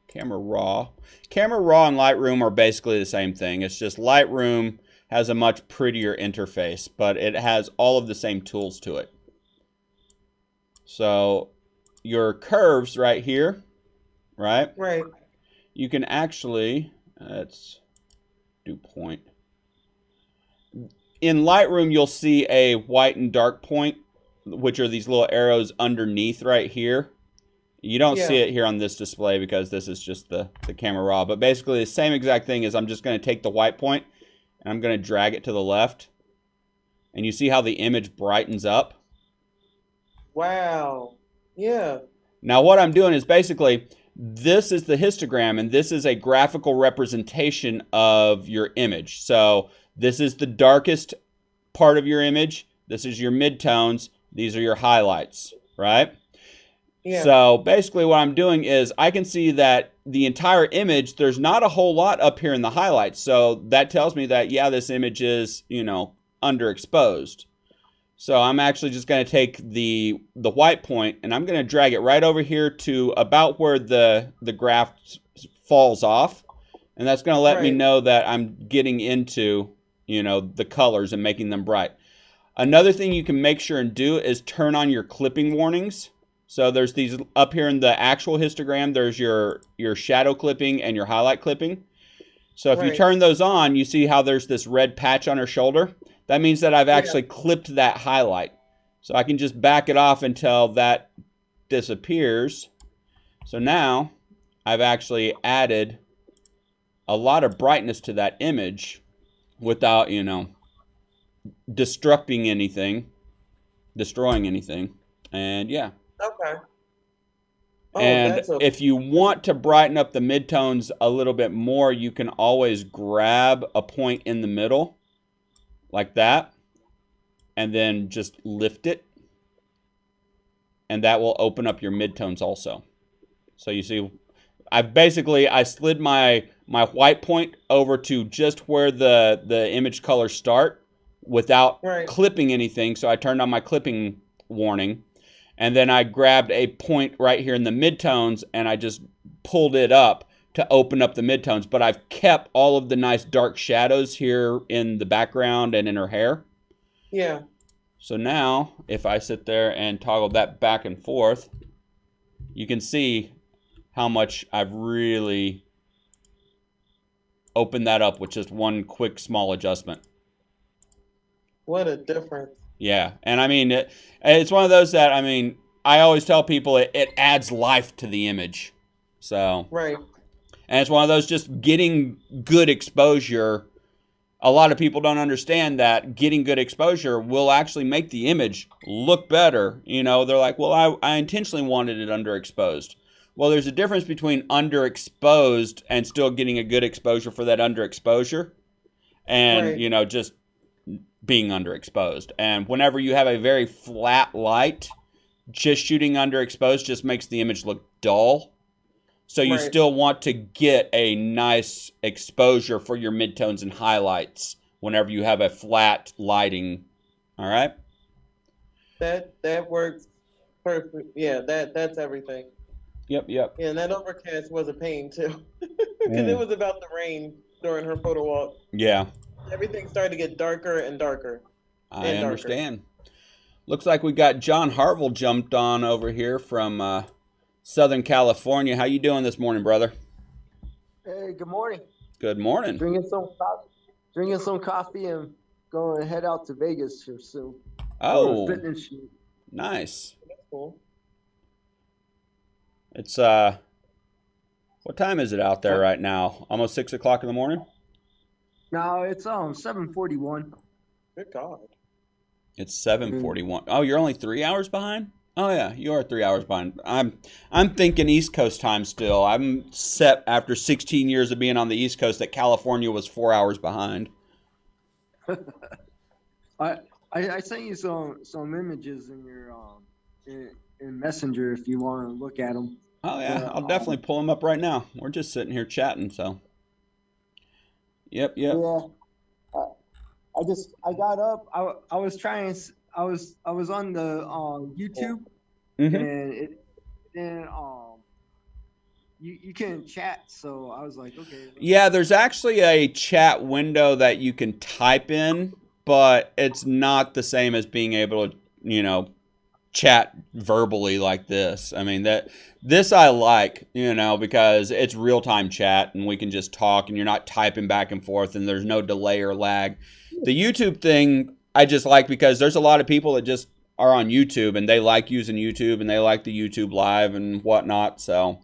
Speaker 1: Camera Raw. Camera Raw and Lightroom are basically the same thing. It's just Lightroom has a much prettier interface, but it has all of the same tools to it. So your curves right here, right?
Speaker 2: Right.
Speaker 1: You can actually, let's do point. In Lightroom, you'll see a white and dark point, which are these little arrows underneath right here. You don't see
Speaker 2: Yeah.
Speaker 1: it here on this display because this is just the camera raw. But basically the same exact thing is I'm just going to take the white point and I'm going to drag it to the left. And you see how the image brightens up?
Speaker 2: Wow. Yeah.
Speaker 1: Now what I'm doing is basically this is the histogram and this is a graphical representation of your image. So this is the darkest part of your image. This is your midtones. These are your highlights, right?
Speaker 2: Yeah.
Speaker 1: So basically what I'm doing is I can see that the entire image, there's not a whole lot up here in the highlights. So that tells me that, yeah, this image is, underexposed. So I'm actually just going to take the white point and I'm going to drag it right over here to about where the graph falls off. And that's going to let me
Speaker 2: Right.
Speaker 1: know that I'm getting into, the colors and making them bright. Another thing you can make sure and do is turn on your clipping warnings. So there's these up here in the actual histogram, there's your shadow clipping and your highlight clipping. So if you
Speaker 2: Right.
Speaker 1: turn those on, you see how there's this red patch on her shoulder. That means that I've
Speaker 2: Yeah.
Speaker 1: actually clipped that highlight. So I can just back it off until that disappears. So now I've actually added a lot of brightness to that image without, destroying anything. And yeah.
Speaker 2: Okay. Oh,
Speaker 1: And
Speaker 2: that's a
Speaker 1: if you want to brighten up the midtones a little bit more, you can always grab a point in the middle like that and then just lift it. And that will open up your midtones also. So you see, I slid my white point over to just where the image colors start without
Speaker 2: right.
Speaker 1: clipping anything. So I turned on my clipping warning. And then I grabbed a point right here in the midtones and I just pulled it up to open up the midtones. But I've kept all of the nice dark shadows here in the background and in her hair.
Speaker 2: Yeah.
Speaker 1: So now, if I sit there and toggle that back and forth, you can see how much I've really opened that up with just one quick small adjustment.
Speaker 2: What a difference.
Speaker 1: Yeah, and I mean, it's one of those that, I always tell people it adds life to the image. So,
Speaker 2: Right.
Speaker 1: and it's one of those just getting good exposure. A lot of people don't understand that getting good exposure will actually make the image look better. They're like, well, I intentionally wanted it underexposed. Well, there's a difference between underexposed and still getting a good exposure for that underexposure and,
Speaker 2: Right.
Speaker 1: just being underexposed. And whenever you have a very flat light, just shooting underexposed just makes the image look dull. So you
Speaker 2: Right.
Speaker 1: still want to get a nice exposure for your midtones and highlights whenever you have a flat lighting. All right?
Speaker 2: That works perfect. Yeah, that's everything.
Speaker 1: Yep.
Speaker 2: Yeah, and that overcast was a pain too. Because it was about to rain during her photo walk.
Speaker 1: Yeah,
Speaker 2: Everything started to get darker and darker
Speaker 1: I
Speaker 2: and darker.
Speaker 1: understand. Looks like we got John Harville jumped on over here from Southern California. How you doing this morning, brother?
Speaker 5: Hey, good morning.
Speaker 1: Good morning.
Speaker 5: Drinking some coffee and going to head out to Vegas here soon for a
Speaker 1: Oh,
Speaker 5: fitness shoot.
Speaker 1: nice.
Speaker 2: That's cool.
Speaker 1: It's what time is it out there right now? Almost 6 o'clock in the morning?
Speaker 5: Now it's 7:41.
Speaker 2: Good God.
Speaker 1: It's 7:41. Oh, you're only 3 hours behind? Oh yeah, you are 3 hours behind. I'm thinking East Coast time still. I'm set after 16 years of being on the East Coast that California was 4 hours behind.
Speaker 5: I, I sent you some images in your in Messenger if you want to look at them.
Speaker 1: Oh yeah,
Speaker 5: But
Speaker 1: I'll definitely pull them up right now. We're just sitting here chatting, so. Yep, yep.
Speaker 5: yeah, I, I got up. I was trying. I was on the YouTube
Speaker 1: Mhm.
Speaker 5: and then you can chat. So I was like, okay, let me.
Speaker 1: Yeah, there's actually a chat window that you can type in, but it's not the same as being able to, chat verbally like this. I mean, that this I like, because it's real-time chat and we can just talk and you're not typing back and forth and there's no delay or lag. The YouTube thing I just like because there's a lot of people that just are on YouTube and they like using YouTube and they like the YouTube live and whatnot. So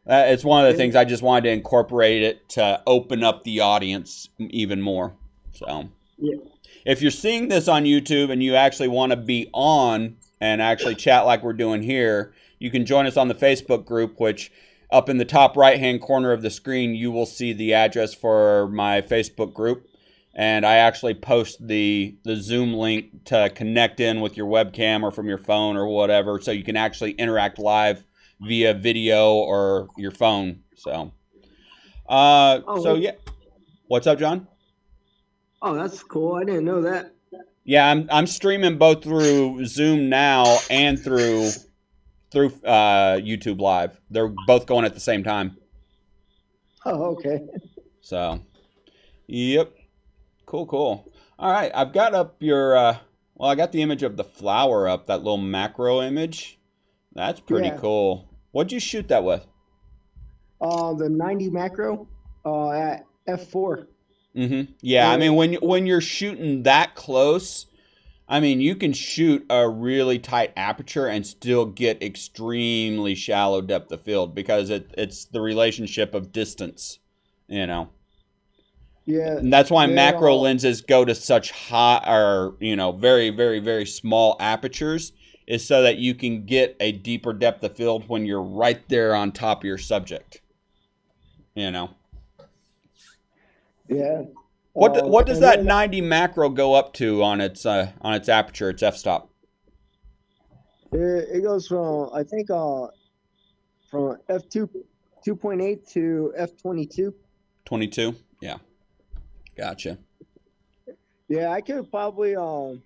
Speaker 1: it's one of the
Speaker 5: Yeah,
Speaker 1: things I just wanted to incorporate it to open up the audience even more. So
Speaker 5: yeah,
Speaker 1: if you're seeing this on YouTube and you actually want to be on and actually chat like we're doing here, you can join us on the Facebook group, which up in the top right hand corner of the screen, you will see the address for my Facebook group. And I actually post the Zoom link to connect in with your webcam or from your phone or whatever, so you can actually interact live via video or your phone. So,
Speaker 5: oh,
Speaker 1: yeah. What's up, John?
Speaker 5: oh, that's cool. I didn't know that.
Speaker 1: Yeah, I'm streaming both through Zoom now and through YouTube Live. They're both going at the same time.
Speaker 5: Oh, okay.
Speaker 1: So, yep, cool, cool. All right, I've got up your. Well, I got the image of the flower up. That little macro image. That's pretty
Speaker 5: Yeah.
Speaker 1: cool. What'd you shoot that with?
Speaker 5: The 90 macro at f4.
Speaker 1: Mm-hmm. Yeah, I
Speaker 5: And
Speaker 1: mean when you're shooting that close, I mean, you can shoot a really tight aperture and still get extremely shallow depth of field because it's the relationship of distance, you know.
Speaker 5: yeah,
Speaker 1: And that's why
Speaker 5: then
Speaker 1: macro lenses go to such high or, very, very, very small apertures is so that you can get a deeper depth of field when you're right there on top of your subject, you know.
Speaker 5: yeah.
Speaker 1: What does
Speaker 5: And
Speaker 1: that
Speaker 5: then
Speaker 1: 90 macro go up to on its aperture, its f-stop?
Speaker 5: it goes from I think from f2 2.8 to f22.
Speaker 1: 22? Yeah. Gotcha.
Speaker 5: Yeah, I could probably shot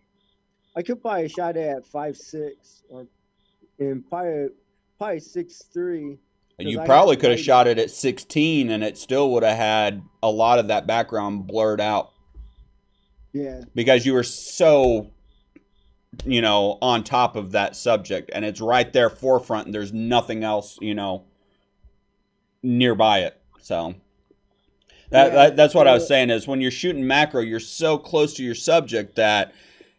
Speaker 5: it at 5.6 or and probably 6.3 because
Speaker 1: You
Speaker 5: I had
Speaker 1: probably
Speaker 5: the
Speaker 1: could have
Speaker 5: light.
Speaker 1: shot it at 16 and it still would have had a lot of that background blurred out
Speaker 5: Yeah,
Speaker 1: because you were so, on top of that subject and it's right there forefront and there's nothing else, nearby it. So
Speaker 5: yeah.
Speaker 1: that's what I was saying is when you're shooting macro, you're so close to your subject that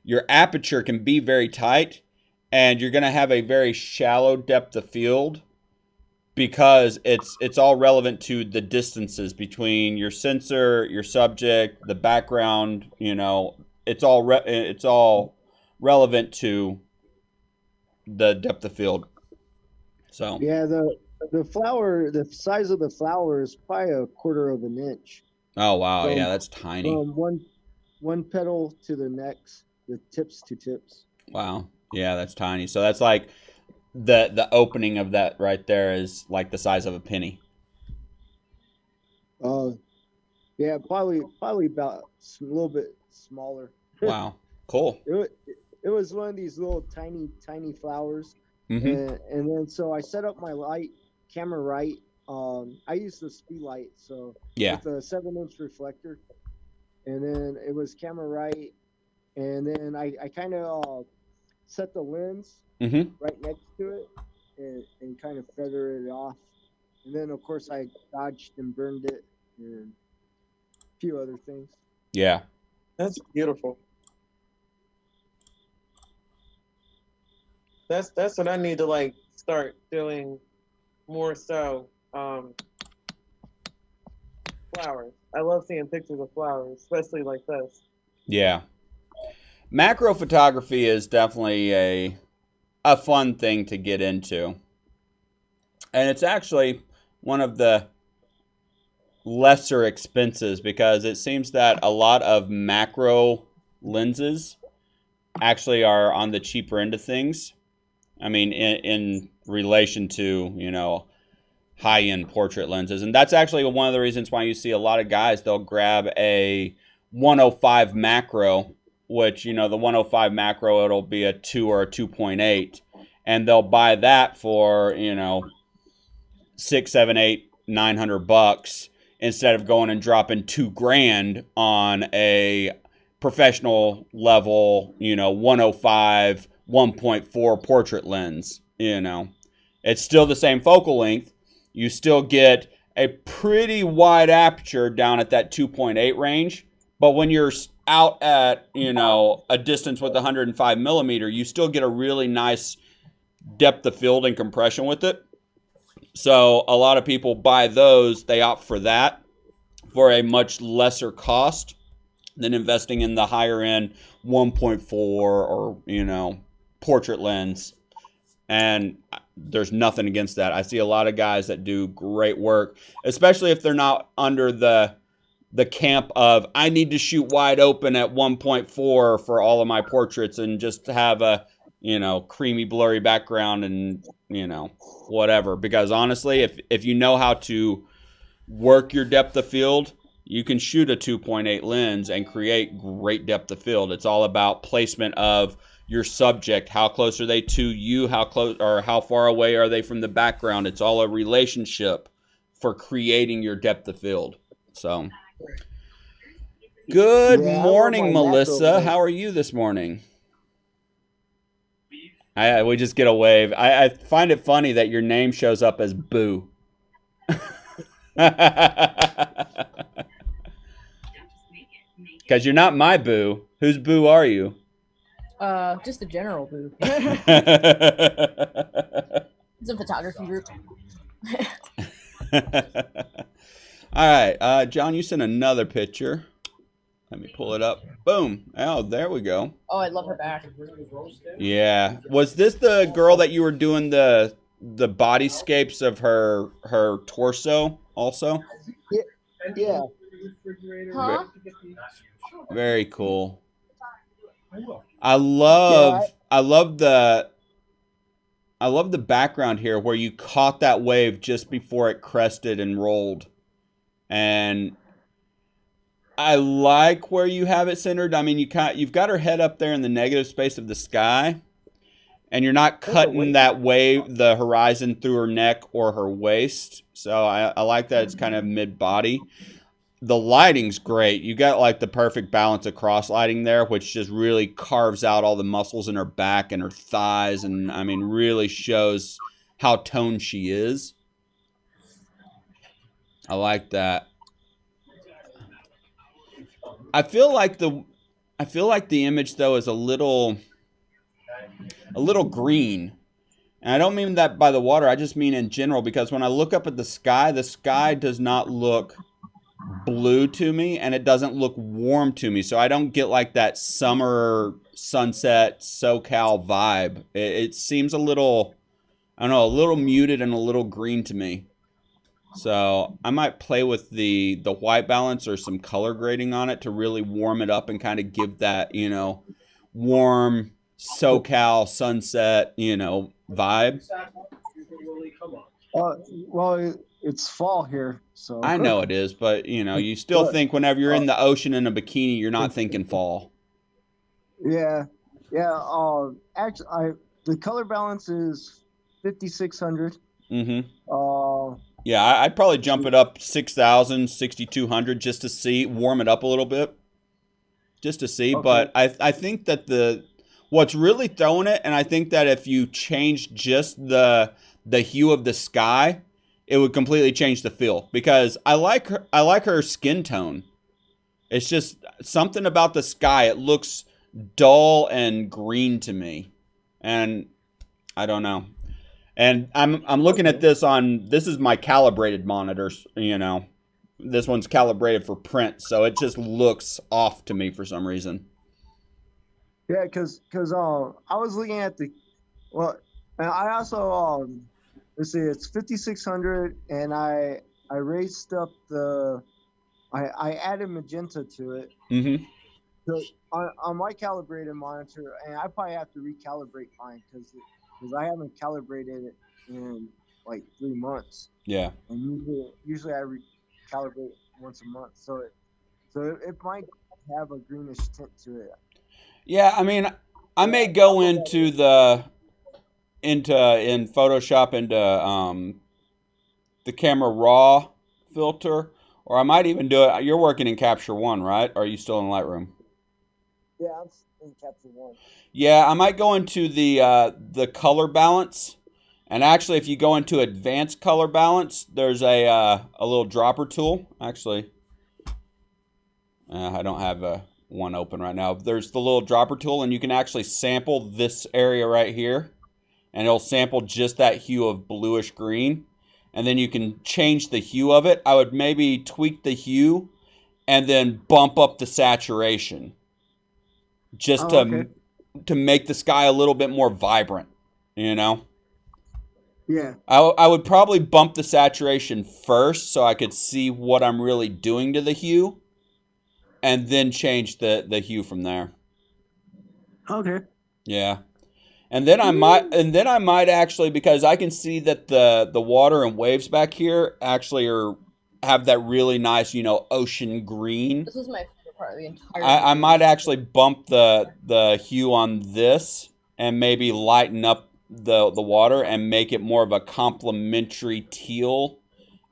Speaker 1: your aperture can be very tight and you're going to have a very shallow depth of field because it's all relevant to the distances between your sensor, your subject, the background. It's all relevant to the depth of field. So,
Speaker 5: Yeah, the size of the flower is probably a quarter of an inch
Speaker 1: oh wow, yeah,
Speaker 5: from
Speaker 1: that's tiny.
Speaker 5: from one petal to the next, the tips to tips.
Speaker 1: Wow, yeah, that's tiny. So that's like the opening of that right there is like the size of a penny.
Speaker 5: Uh, yeah, probably about a little bit smaller.
Speaker 1: Wow, cool.
Speaker 5: It was one of these little tiny flowers,
Speaker 1: Mm-hmm.
Speaker 5: and then so I set up my light camera right. I used the speed light, so
Speaker 1: Yeah.
Speaker 5: with a 7-inch reflector, and then it was camera right, and then I kind of set the lens
Speaker 1: Mm-hmm.
Speaker 5: right next to it and kind of feather it off, and then of course I dodged and burned it and a few other things.
Speaker 1: Yeah.
Speaker 2: That's beautiful. That's what I need to like start doing more so. Flowers. I love seeing pictures of flowers, especially like this.
Speaker 1: Yeah. Macro photography is definitely a fun thing to get into. And it's actually one of the lesser expenses because it seems that a lot of macro lenses actually are on the cheaper end of things. I mean, in relation to, high-end portrait lenses. And that's actually one of the reasons why you see a lot of guys, they'll grab a 105 macro, which, the 105 macro, it'll be a 2 or a 2.8. And they'll buy that for, six, seven, eight, $900 instead of going and dropping $2,000 on a professional level, 105, 1.4 portrait lens. It's still the same focal length. You still get a pretty wide aperture down at that 2.8 range. But when you're out at, a distance with 105 millimeter, you still get a really nice depth of field and compression with it. So a lot of people buy those. They opt for that for a much lesser cost than investing in the higher end 1.4 or, portrait lens. And there's nothing against that. I see a lot of guys that do great work, especially if they're not under the camp of I need to shoot wide open at 1.4 for all of my portraits and just have a, creamy blurry background and, whatever. Because honestly, if you know how to work your depth of field, you can shoot a 2.8 lens and create great depth of field. It's all about placement of your subject. How close are they to you? How close or how far away are they from the background? It's all a relationship for creating your depth of field. So, good morning, Melissa. How are you this morning? We just get a wave. I find it funny that your name shows up as Boo. Because you're not my Boo. Whose Boo are you?
Speaker 6: Just a general Boo. It's a photography group.
Speaker 1: All right, John, you sent another picture. Let me pull it up. Boom. Oh, there we go.
Speaker 6: Oh, I love her back.
Speaker 1: Yeah. Was this the girl that you were doing the bodyscapes of her torso also?
Speaker 5: Yeah.
Speaker 6: Huh?
Speaker 1: Very cool. I love the background here where you caught that wave just before it crested and rolled. And I like where you have it centered. I mean, you've got her head up there in the negative space of the sky, and you're not cutting that wave, the horizon, through her neck or her waist. So I like that it's kind of mid-body. The lighting's great. You got like the perfect balance of cross lighting there, which just really carves out all the muscles in her back and her thighs, and I mean, really shows how toned she is. I like that. I feel like the image though is a little green. And I don't mean that by the water, I just mean in general, because when I look up at the sky does not look blue to me, and it doesn't look warm to me. So I don't get like that summer sunset SoCal vibe. It seems a little, I don't know, a little muted and a little green to me. So I might play with the white balance or some color grading on it to really warm it up and kind of give that, warm SoCal sunset, vibe.
Speaker 5: Well, it's fall here, so.
Speaker 1: I know it is, but, you still think whenever you're in the ocean in a bikini, you're not thinking fall.
Speaker 5: Yeah. Actually, the color balance is 5,600.
Speaker 1: Mm-hmm. Yeah, I'd probably jump it up 6,000, 6,200 just to see, warm it up a little bit, just to see. Okay. But I think that what's really throwing it, and I think that if you change just the hue of the sky, it would completely change the feel, because I like her skin tone. It's just something about the sky. It looks dull and green to me, and I don't know. And I'm looking at this is my calibrated monitors, This one's calibrated for print, so it just looks off to me for some reason.
Speaker 5: Yeah, because I was looking at Well, and I also let's see, it's 5600, and I raised up I added magenta to it.
Speaker 1: Mm-hmm.
Speaker 5: So on my calibrated monitor, and I probably have to recalibrate mine because I haven't calibrated it in like 3 months,
Speaker 1: Yeah.
Speaker 5: and usually I recalibrate once a month, so it might have a greenish tint to it.
Speaker 1: Yeah, I mean, I may go into in Photoshop into the camera raw filter, or I might even do it. You're working in Capture One, right? Or are you still in Lightroom?
Speaker 5: Yeah, I'm in Capture One.
Speaker 1: Yeah, I might go into the color balance, and actually, if you go into advanced color balance, there's a little dropper tool. Actually, I don't have one open right now. There's the little dropper tool, and you can actually sample this area right here, and it'll sample just that hue of bluish green, and then you can change the hue of it. I would maybe tweak the hue and then bump up the saturation just
Speaker 5: Oh, okay.
Speaker 1: to make the sky a little bit more vibrant, you know?
Speaker 5: Yeah.
Speaker 1: I would probably bump the saturation first so I could see what I'm really doing to the hue, and then change the hue from there.
Speaker 5: Okay.
Speaker 1: Yeah. And then I might actually, because I can see that the water and waves back here actually have that really nice, ocean green.
Speaker 6: This was my favorite part of the entire
Speaker 1: I
Speaker 6: video.
Speaker 1: might actually bump the hue on this and maybe lighten up the water and make it more of a complementary teal.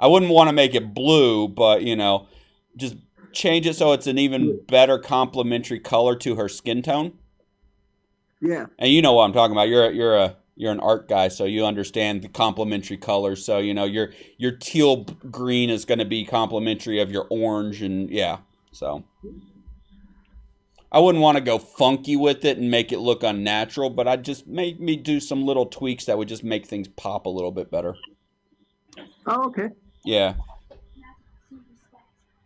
Speaker 1: I wouldn't want to make it blue, but just change it so it's an even better complementary color to her skin tone.
Speaker 5: Yeah.
Speaker 1: And you know what I'm talking about. You're an art guy, so you understand the complementary colors. So your teal green is going to be complementary of your orange, and yeah. So I wouldn't want to go funky with it and make it look unnatural, but I'd just make me do some little tweaks that would just make things pop a little bit better.
Speaker 5: Oh, okay.
Speaker 1: Yeah.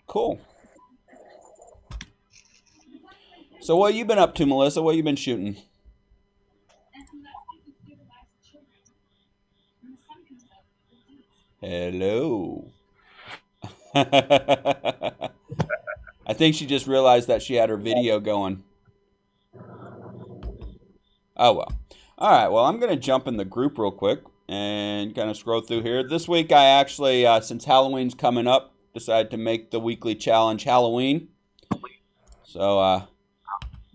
Speaker 1: Cool. So what you been up to, Melissa? What you been shooting? Hello. I think she just realized that she had her video going. Oh, well. All right, well, I'm going to jump in the group real quick and kind of scroll through here. This week, I actually, since Halloween's coming up, decided to make the weekly challenge Halloween. So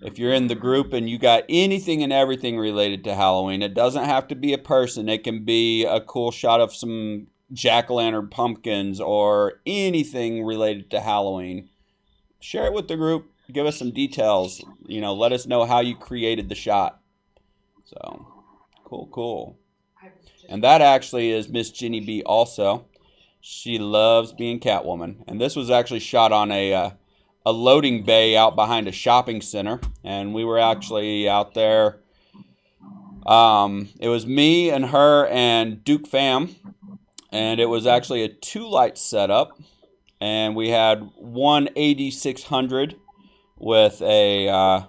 Speaker 1: if you're in the group and you got anything and everything related to Halloween, it doesn't have to be a person. It can be a cool shot of some jack-o'-lantern pumpkins or anything related to Halloween. Share it with the group. Give us some details. Let us know how you created the shot. So, cool. And that actually is Miss Jenny B also. She loves being Catwoman. And this was actually shot on a loading bay out behind a shopping center. And we were actually out there. It was me and her and Duke Fam. And it was actually a 2-light setup. And we had one 8600 with a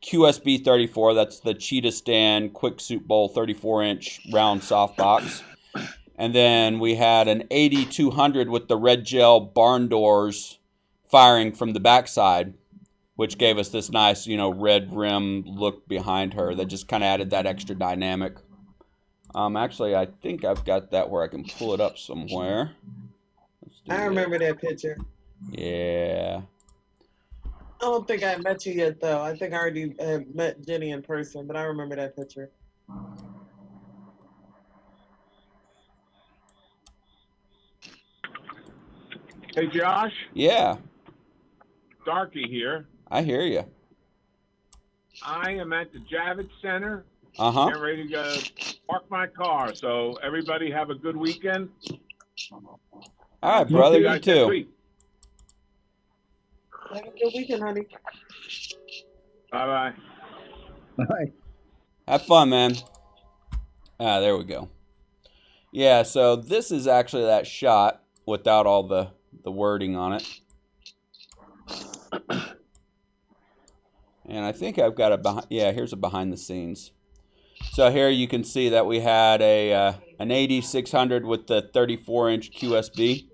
Speaker 1: QSB 34. That's the Cheetah Stand Quick Soup Bowl 34-inch round softbox. And then we had an 8200 with the red gel barn doors firing from the backside, which gave us this nice, red rim look behind her that just kind of added that extra dynamic. Actually, I think I've got that where I can pull it up somewhere.
Speaker 2: I remember that picture.
Speaker 1: Yeah.
Speaker 2: I don't think I met you yet, though. I think I already met Jenny in person, but I remember that picture.
Speaker 3: Hey, Josh.
Speaker 1: Yeah.
Speaker 3: Darky here.
Speaker 1: I hear you.
Speaker 3: I am at the Javits Center.
Speaker 1: Uh-huh.
Speaker 3: Getting ready to go park my car. So everybody have a good weekend.
Speaker 1: All right, brother. You too.
Speaker 2: Have a good weekend, honey.
Speaker 3: Bye-bye.
Speaker 5: Bye.
Speaker 1: Have fun, man. There we go. Yeah, so this is actually that shot without all the wording on it. And I think I've got a behind. Yeah, here's a behind the scenes. So here you can see that we had an 8600 with the 34-inch QSB.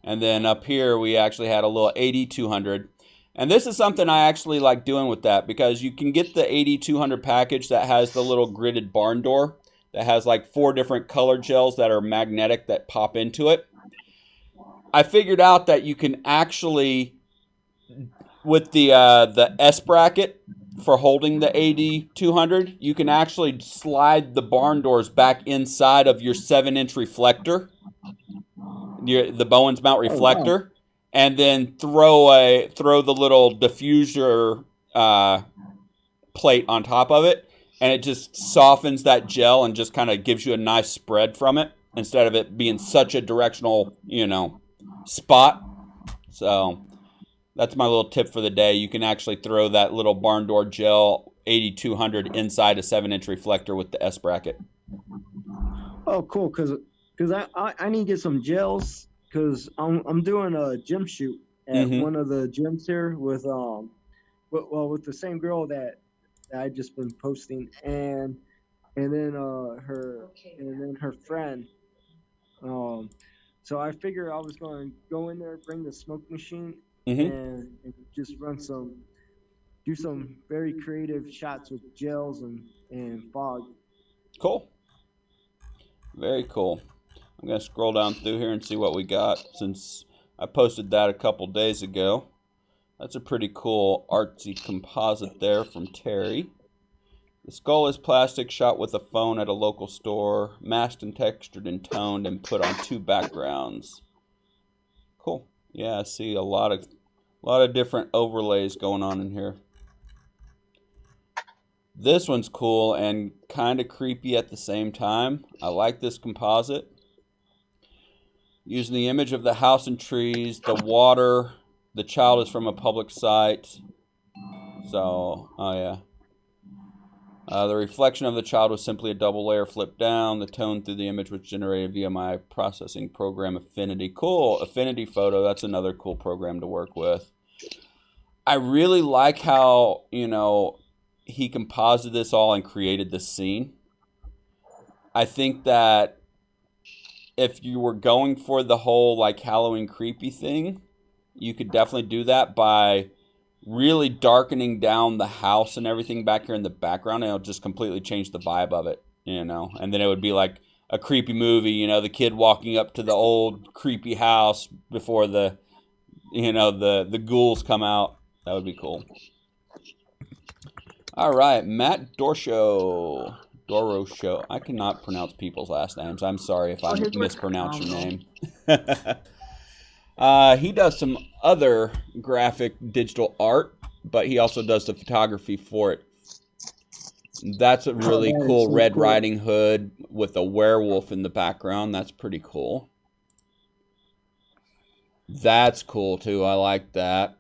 Speaker 1: And then up here we actually had a little 8200. And this is something I actually like doing with that, because you can get the 8200 package that has the little gridded barn door that has like 4 different color gels that are magnetic that pop into it. I figured out that you can actually, with the S bracket for holding the 8200, you can actually slide the barn doors back inside of your 7-inch reflector, the Bowens mount reflector, and then throw the little diffuser plate on top of it, and it just softens that gel and just kind of gives you a nice spread from it instead of it being such a directional, spot. So that's my little tip for the day. You can actually throw that little barn door gel 8200 inside a 7-inch reflector with the S bracket.
Speaker 5: Oh, cool. Cause I need to get some gels, cause I'm doing a gym shoot at one of the gyms here with the same girl that I just been posting, and then her friend. So I figured I was going to go in there, bring the smoke machine, and just do some very creative shots with gels and fog.
Speaker 1: Cool. Very cool. I'm going to scroll down through here and see what we got, since I posted that a couple days ago. That's a pretty cool artsy composite there from Terry. The skull is plastic, shot with a phone at a local store, masked and textured and toned, and put on 2 backgrounds. Cool. Yeah, I see a lot of different overlays going on in here. This one's cool and kind of creepy at the same time. I like this composite. Using the image of the house and trees, the water, the child is from a public site. So, oh yeah. The reflection of the child was simply a double layer flipped down. The tone through the image was generated via my processing program, Affinity. Cool. Affinity Photo. That's another cool program to work with. I really like how, he composited this all and created this scene. I think that if you were going for the whole like Halloween creepy thing, you could definitely do that by really darkening down the house and everything back here in the background, and it'll just completely change the vibe of it, and then it would be like a creepy movie, the kid walking up to the old creepy house before the ghouls come out. That would be cool. All right, Matt Doroshow. I cannot pronounce people's last names. I'm sorry if I mispronounce your name. He does some other graphic digital art, but he also does the photography for it. That's a really cool Red Riding Hood with a werewolf in the background. That's pretty cool. That's cool too. I like that.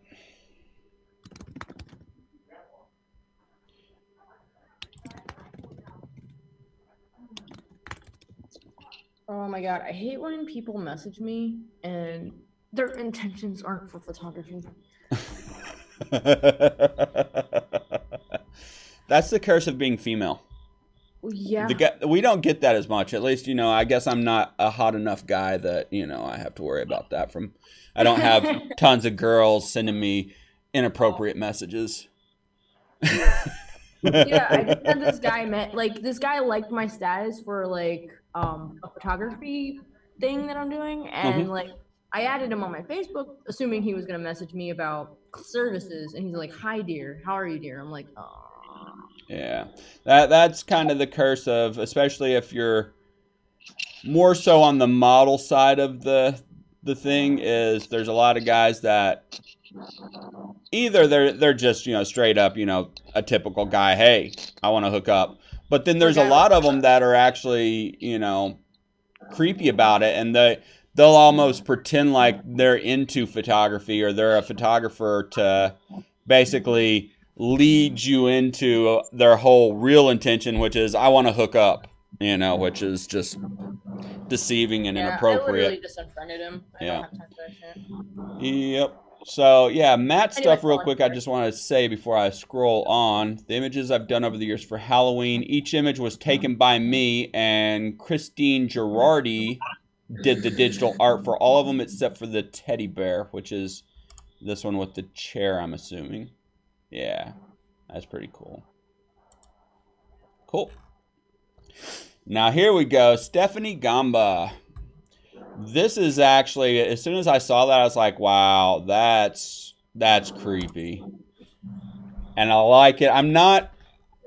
Speaker 6: Oh my god, I hate when people message me and their intentions aren't for photography.
Speaker 1: That's the curse of being female.
Speaker 6: Yeah.
Speaker 1: We don't get that as much. At least, I guess I'm not a hot enough guy that, I have to worry about that. I don't have tons of girls sending me inappropriate messages.
Speaker 6: Yeah, I just had this guy this guy liked my status for a photography thing that I'm doing, and I added him on my Facebook assuming he was gonna message me about services, and he's like, "Hi dear, how are you, dear?" I'm like, "Oh."
Speaker 1: Yeah, that's kind of the curse of, especially if you're more so on the model side of the thing, is there's a lot of guys that either they're just straight up a typical guy, hey, I want to hook up, but then there's a lot of them that are actually creepy about it, and they'll almost pretend like they're into photography or they're a photographer to basically lead you into their whole real intention, which is I want to hook up, which is just deceiving and inappropriate.
Speaker 6: I literally just unfriended him. I don't have time for that shit.
Speaker 1: Yep. So yeah, Matt
Speaker 6: Anyway,
Speaker 1: stuff real quick. I just want to say before I scroll on the images I've done over the years for Halloween. Each image was taken by me, and Christine Girardi did the digital art for all of them except for the teddy bear, which is this one with the chair, I'm assuming. Yeah, that's pretty cool. Cool. Now here we go, Stephanie Gamba. This is actually, as soon as I saw that, I was like, wow, that's creepy. And I like it. I'm not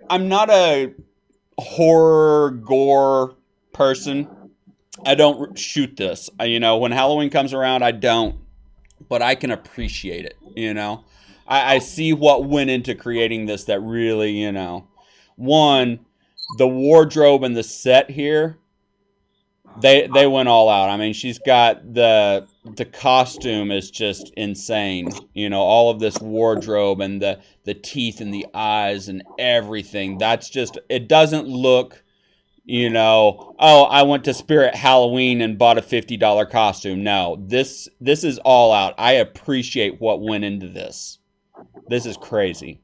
Speaker 1: a horror gore person. I don't shoot this. When Halloween comes around, I don't, but I can appreciate it, I see what went into creating this that really, one, the wardrobe and the set here, they went all out. I mean, she's got the costume is just insane. All of this wardrobe and the teeth and the eyes and everything. That's just, it doesn't look, oh, I went to Spirit Halloween and bought a $50 costume. No, this is all out. I appreciate what went into this. This is crazy.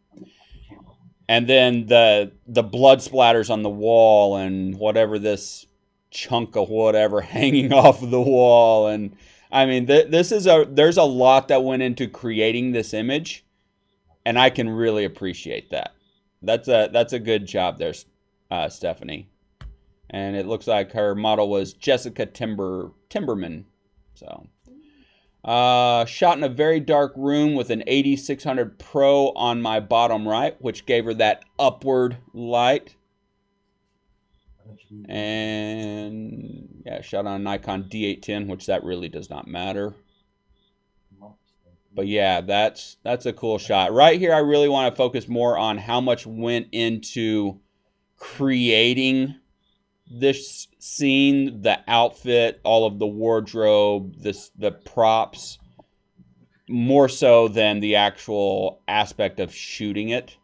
Speaker 1: And then the blood splatters on the wall and whatever this chunk of whatever hanging off of the wall, and I mean there's a lot that went into creating this image, and I can really appreciate that. That's a good job there, Stephanie. And it looks like her model was Jessica Timberman. So shot in a very dark room with an 8600 Pro on my bottom right, which gave her that upward light. And yeah, shot on a Nikon D810, which that really does not matter. But yeah, that's a cool shot. Right here, I really want to focus more on how much went into creating this scene, the outfit, all of the wardrobe, the props, more so than the actual aspect of shooting it.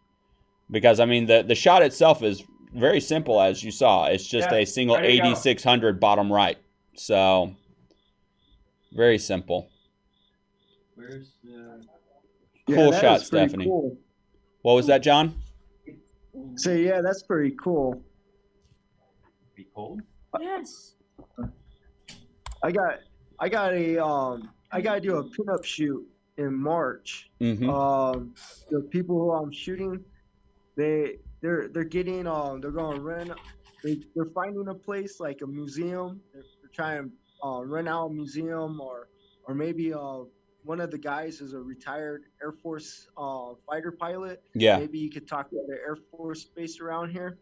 Speaker 1: Because I mean, the shot itself is very simple, as you saw. It's just a single 8600 bottom right. So very simple.
Speaker 5: Where's the...
Speaker 1: Cool shot, Stephanie.
Speaker 5: Cool.
Speaker 1: What was that, John?
Speaker 5: So yeah, that's pretty cool.
Speaker 7: Be cold?
Speaker 6: Yes.
Speaker 5: I gotta do a pinup shoot in March.
Speaker 1: Mm-hmm.
Speaker 5: The people who I'm shooting, they're getting they're gonna rent. They're finding a place like a museum. They're trying to rent out a museum, or maybe one of the guys is a retired Air Force fighter pilot.
Speaker 1: Yeah.
Speaker 5: Maybe you could talk to the Air Force base around here,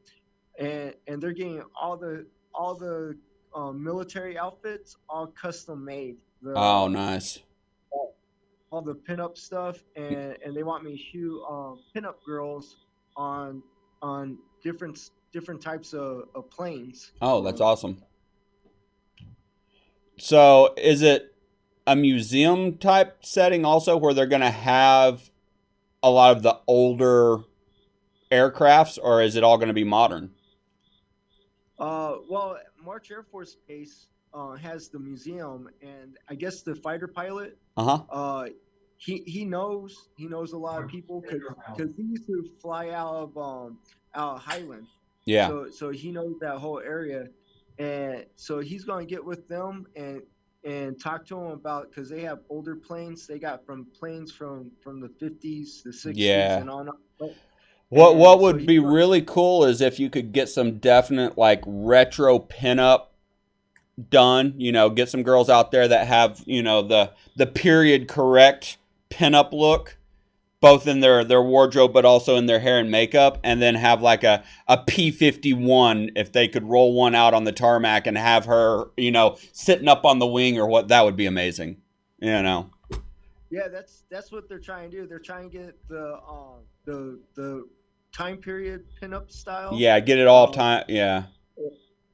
Speaker 5: and they're getting all the military outfits all custom made.
Speaker 1: Oh, nice.
Speaker 5: All the pinup stuff, and they want me to shoot pinup girls on different types of planes.
Speaker 1: Oh, that's awesome. So is it a museum type setting also, where they're going to have a lot of the older aircrafts, or is it all going to be modern?
Speaker 5: Well, March Air Force Base has the museum, and I guess the fighter pilot, he knows a lot of people because he used to fly out of Highland.
Speaker 1: Yeah.
Speaker 5: So he knows that whole area, and so he's gonna get with them and talk to them about, because they have older planes. They got planes from the 50s, the 60s, and on.
Speaker 1: What would be really cool is if you could get some definite like retro pinup done. Get some girls out there that have the period correct pinup look, both in their wardrobe but also in their hair and makeup, and then have like a P-51, if they could roll one out on the tarmac and have her sitting up on the wing, or what, that would be amazing. Yeah,
Speaker 5: that's what they're trying to do. They're trying to get the time period pinup style.
Speaker 1: Yeah, get it all time. Yeah.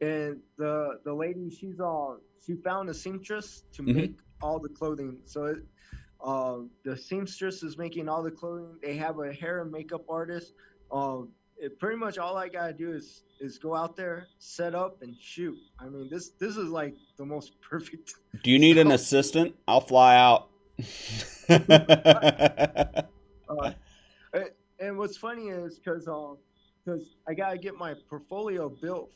Speaker 5: And the lady, she found a seamstress to make all the clothing. So the seamstress is making all the clothing. They have a hair and makeup artist. Pretty much all I gotta do is go out there, set up, and shoot. I mean, this is like the most perfect.
Speaker 1: Do you need an assistant? I'll fly out.
Speaker 5: Uh, and what's funny is because I gotta get my portfolio built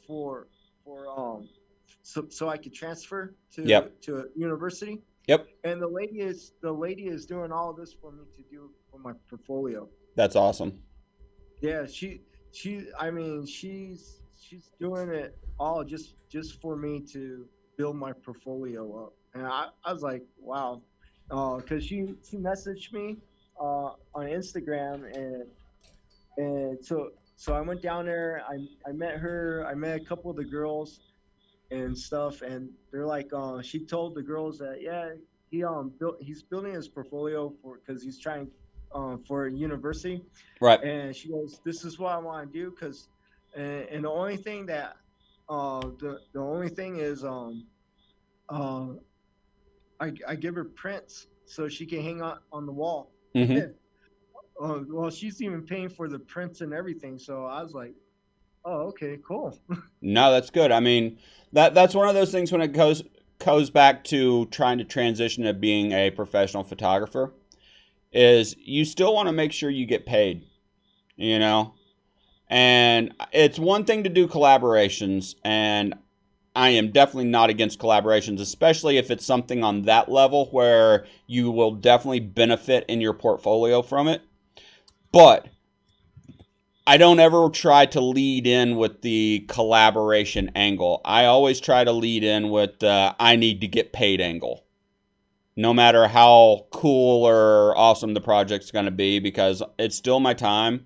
Speaker 5: so I could transfer
Speaker 1: Yep.
Speaker 5: to a university.
Speaker 1: Yep.
Speaker 5: And the lady is doing all this for me to do for my portfolio.
Speaker 1: That's awesome.
Speaker 5: Yeah, I mean she's doing it all just for me to build my portfolio up. And I was like, wow, because she messaged me on Instagram, and so I went down there. I met her. I met a couple of the girls and stuff, and they're like, she told the girls that yeah, he's building his portfolio because he's trying for a university,
Speaker 1: Right.
Speaker 5: and she goes, this is what I want to do because, and the only thing that the only thing is uh I give her prints so she can hang on the wall.
Speaker 1: Mm-hmm.
Speaker 5: Well, she's even paying for the prints and everything. So I was like, oh, okay, cool.
Speaker 1: No, that's good. I mean, that's one of those things when it goes back to trying to transition to being a professional photographer is you still want to make sure you get paid, you know? And it's one thing to do collaborations, and I am definitely not against collaborations, especially if it's something on that level where you will definitely benefit in your portfolio from it. But I don't ever try to lead in with the collaboration angle. I always try to lead in with the I need to get paid angle. No matter how cool or awesome the project's going to be, because it's still my time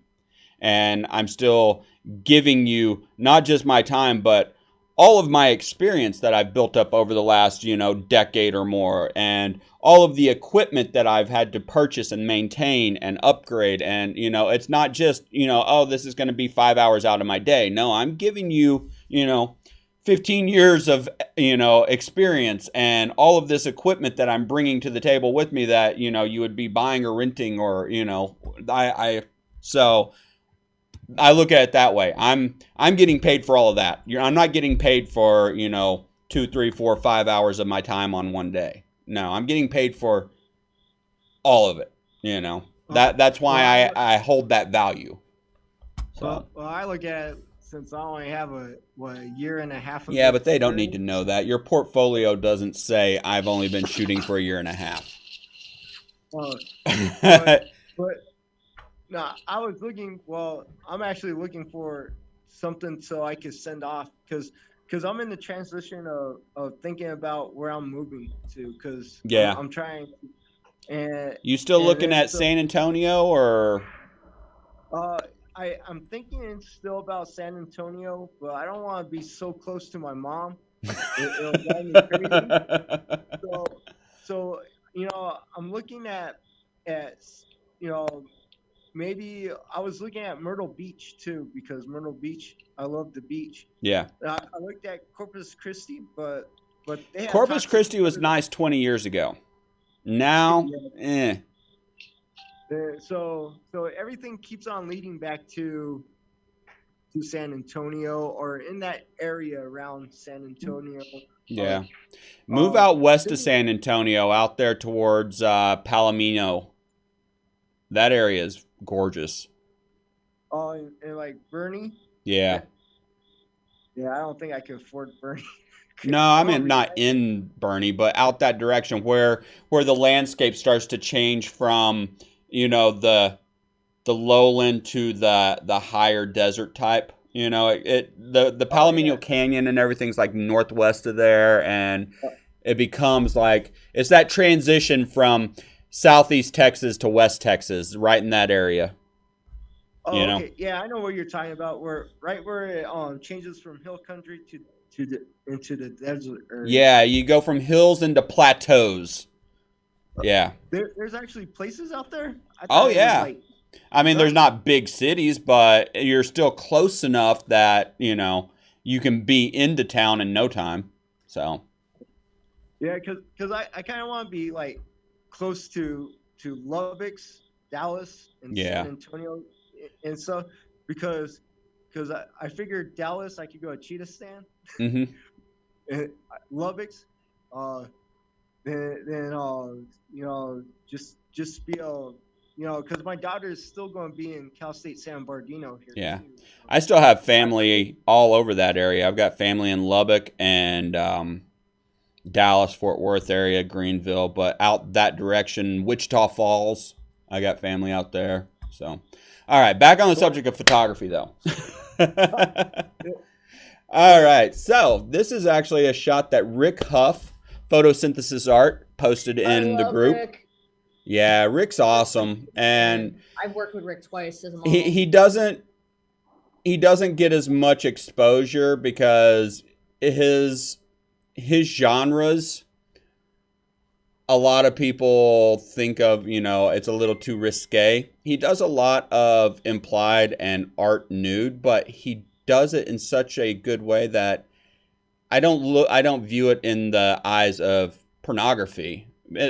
Speaker 1: and I'm still giving you not just my time, but all of my experience that I've built up over the last, decade or more, and all of the equipment that I've had to purchase and maintain and upgrade. And, it's not just, oh, this is going to be 5 hours out of my day. No, I'm giving you, 15 years of, experience and all of this equipment that I'm bringing to the table with me that, you would be buying or renting or, so I look at it that way. I'm getting paid for all of that. I'm not getting paid for 2, 3, 4, 5 hours of my time on one day. No, I'm getting paid for all of it. That's why I hold that value. So
Speaker 5: Well, I look at it since I only have a year and a half of
Speaker 1: yeah, but they don't need to
Speaker 5: experience.
Speaker 1: know that. Your portfolio doesn't say I've only been shooting for a year and a half.
Speaker 5: But no, I was looking. Well, I'm actually looking for something so I could send off because I'm in the transition of thinking about where I'm moving to because
Speaker 1: Yeah.
Speaker 5: I'm trying. And
Speaker 1: You still looking
Speaker 5: then
Speaker 1: at San Antonio or?
Speaker 5: I'm thinking still about San Antonio, but I don't want to be so close to my mom. It'll drive me crazy. So I'm looking at you know maybe I was looking at Myrtle Beach too because Myrtle Beach, I love the beach.
Speaker 1: Yeah.
Speaker 5: I looked at Corpus Christi, but they have
Speaker 1: Corpus
Speaker 5: toxic
Speaker 1: Christi was
Speaker 5: water.
Speaker 1: nice 20 years ago. Now,
Speaker 5: Yeah. So everything keeps on leading back to San Antonio or in that area around San Antonio.
Speaker 1: Yeah. Move out west of San Antonio, out there towards Palomino. That area is gorgeous.
Speaker 5: And like Bernie.
Speaker 1: Yeah.
Speaker 5: Yeah, I don't think I can afford Bernie.
Speaker 1: No, I mean not in Bernie, but out that direction where the landscape starts to change from, the lowland to the higher desert type. The Palomino Canyon and everything's like northwest of there, and it becomes like it's that transition from southeast Texas to West Texas, right in that area.
Speaker 5: Oh, okay. Yeah, I know what you're talking about. Where it changes from hill country into the desert area.
Speaker 1: Yeah, you go from hills into plateaus. Yeah.
Speaker 5: There's actually places out there.
Speaker 1: Oh yeah. I mean, there's not big cities, but you're still close enough that you can be into town in no time. So.
Speaker 5: Yeah, because I kind of want to be like close to Lubbock's, Dallas, and San Antonio and stuff because I figured Dallas I could go to Cheetah Stand.
Speaker 1: Mm-hmm.
Speaker 5: Lubbock's, then just be because my daughter is still going to be in Cal State San Bernardino here
Speaker 1: Yeah.
Speaker 5: too. So.
Speaker 1: I still have family all over that area. I've got family in Lubbock and Dallas, Fort Worth area, Greenville, but out that direction, Wichita Falls, I got family out there. So, all right, back on the subject of photography, though. All right, so this is actually a shot that Rick Huff, Photosynthesis Art, posted in the group.
Speaker 6: Rick.
Speaker 1: Yeah, Rick's awesome, and
Speaker 6: I've worked with Rick twice as a model.
Speaker 1: he doesn't get as much exposure because his genres, a lot of people think of, it's a little too risque. He does a lot of implied and art nude, but he does it in such a good way that I don't view it in the eyes of pornography,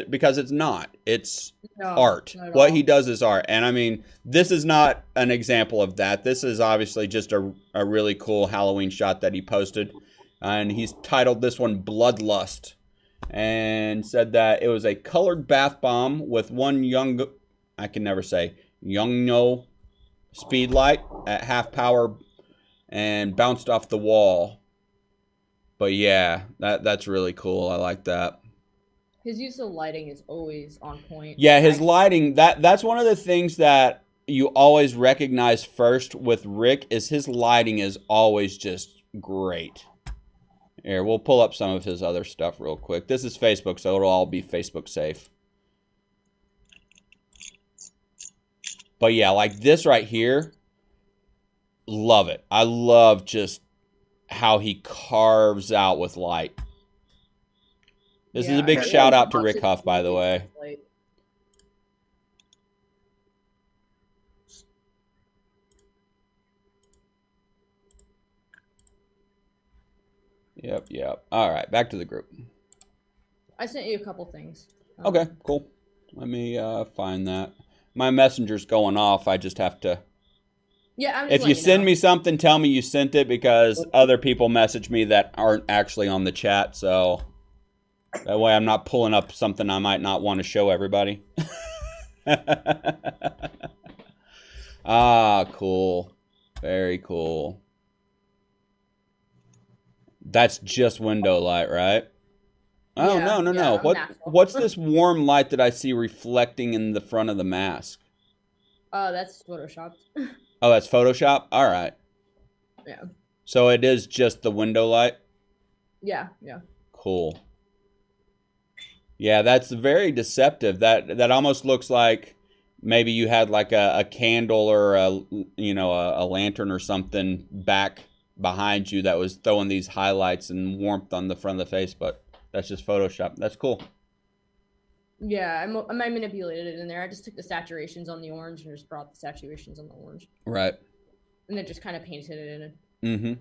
Speaker 1: because it's not. It's art. What he does is art. And I mean, this is not an example of that. This is obviously just a really cool Halloween shot that he posted. And he's titled this one Bloodlust, and said that it was a colored bath bomb with one Yongno speed light at half power and bounced off the wall. But yeah, that's really cool. I like that.
Speaker 6: His use of lighting is always on point.
Speaker 1: Yeah, his lighting, that's one of the things that you always recognize first with Rick, is his lighting is always just great. Here, we'll pull up some of his other stuff real quick. This is Facebook, so it'll all be Facebook safe. But yeah, like this right here, love it. I love just how he carves out with light. This is a big shout out to Rick Huff, by the way. Yep. All right, back to the group.
Speaker 6: I sent you a couple things.
Speaker 1: Okay, cool. Let me find that. My messenger's going off. I just have to...
Speaker 6: Yeah,
Speaker 1: if you send me something, tell me you sent it, because other people message me that aren't actually on the chat, so that way I'm not pulling up something I might not want to show everybody. Ah, cool. Very cool. That's just window light, right? Oh, yeah, no. What's this warm light that I see reflecting in the front of the mask?
Speaker 6: That's photoshopped.
Speaker 1: Oh, that's Photoshop? All right.
Speaker 6: Yeah.
Speaker 1: So it is just the window light?
Speaker 6: Yeah.
Speaker 1: Cool. Yeah, that's very deceptive. That almost looks like maybe you had like a candle or a lantern or something back behind you that was throwing these highlights and warmth on the front of the face, but that's just Photoshop. That's cool.
Speaker 6: Yeah, I manipulated it in there. I just took the saturations on the orange and just brought the saturations on the orange.
Speaker 1: Right.
Speaker 6: And then just kind of painted it in it.
Speaker 1: Mm-hmm.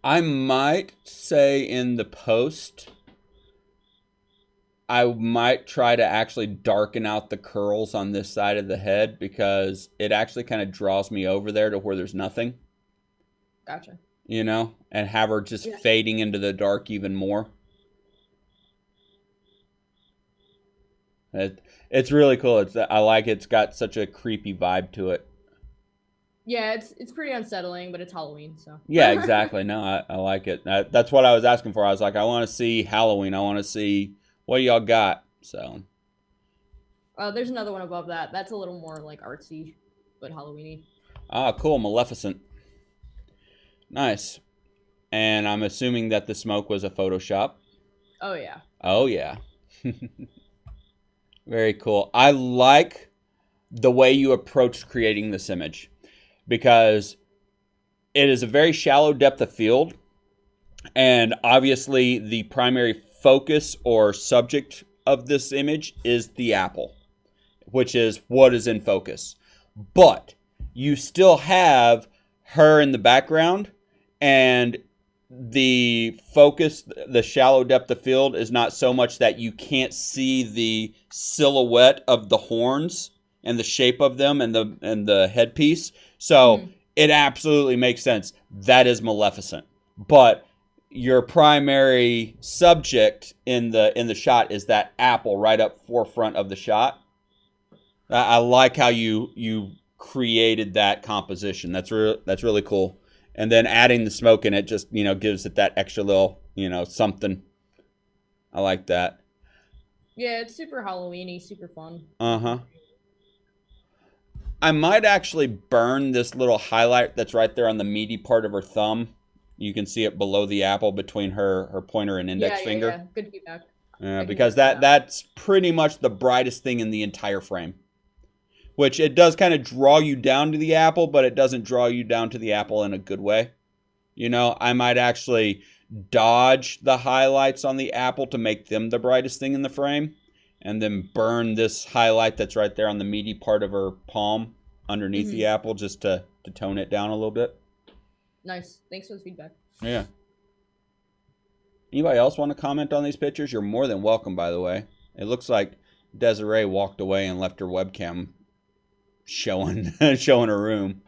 Speaker 1: I might say in the post, I might try to actually darken out the curls on this side of the head, because it actually kind of draws me over there to where there's nothing.
Speaker 6: Gotcha.
Speaker 1: And have her just fading into the dark even more. It's really cool. I like it. It's got such a creepy vibe to it.
Speaker 6: Yeah, it's pretty unsettling, but it's Halloween, so.
Speaker 1: Yeah, exactly. No, I like it. That's what I was asking for. I was like, I want to see Halloween. I want to see what y'all got. So.
Speaker 6: There's another one above that. That's a little more like artsy, but Halloween-y.
Speaker 1: Ah, cool. Maleficent. Nice. And I'm assuming that the smoke was a Photoshop.
Speaker 6: Oh, yeah.
Speaker 1: Oh, yeah. Very cool. I like the way you approached creating this image, because it is a very shallow depth of field, and obviously the primary focus or subject of this image is the apple, which is what is in focus. But you still have her in the background, and the focus, the shallow depth of field, is not so much that you can't see the silhouette of the horns and the shape of them and the headpiece. So it absolutely makes sense. That is Maleficent. But your primary subject in the shot is that apple right up forefront of the shot. I like how you created that composition. That's really cool. And then adding the smoke in it just, gives it that extra little, something. I like that.
Speaker 6: Yeah, it's super Halloween-y, super fun.
Speaker 1: Uh-huh. I might actually burn this little highlight that's right there on the meaty part of her thumb. You can see it below the apple between her pointer and index finger.
Speaker 6: Yeah, good feedback.
Speaker 1: Because that's pretty much the brightest thing in the entire frame. Which it does kind of draw you down to the apple, but it doesn't draw you down to the apple in a good way. I might actually dodge the highlights on the apple to make them the brightest thing in the frame, and then burn this highlight that's right there on the meaty part of her palm underneath the apple just to tone it down a little bit.
Speaker 6: Nice. Thanks for the feedback.
Speaker 1: Yeah. Anybody else want to comment on these pictures? You're more than welcome, by the way. It looks like Desiree walked away and left her webcam showing her room.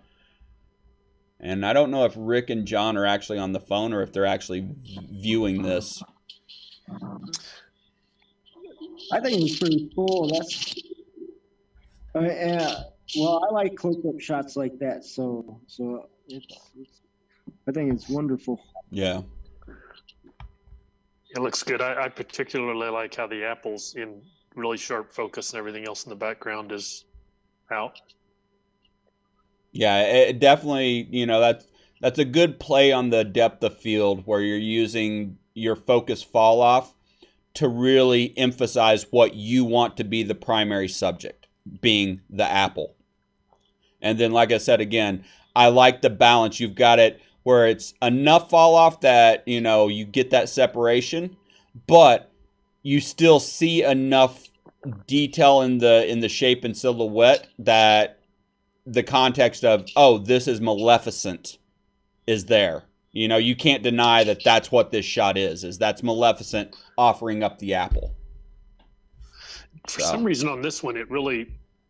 Speaker 1: And I don't know if Rick and John are actually on the phone or if they're actually viewing this.
Speaker 5: I think it's pretty cool. Well, I like close-up shots like that, so it's I think it's wonderful.
Speaker 1: Yeah.
Speaker 4: It looks good. I particularly like how the apple's in really sharp focus and everything else in the background is out.
Speaker 1: Yeah, it definitely, that's a good play on the depth of field where you're using your focus fall off to really emphasize what you want to be the primary subject, being the apple. And then, like I said, again, I like the balance. You've got it where it's enough fall off that, you get that separation, but you still see enough detail in the shape and silhouette that the context of, oh, this is Maleficent is there. You can't deny that that's what this shot is that's Maleficent offering up the apple.
Speaker 4: For some reason on this one, it really,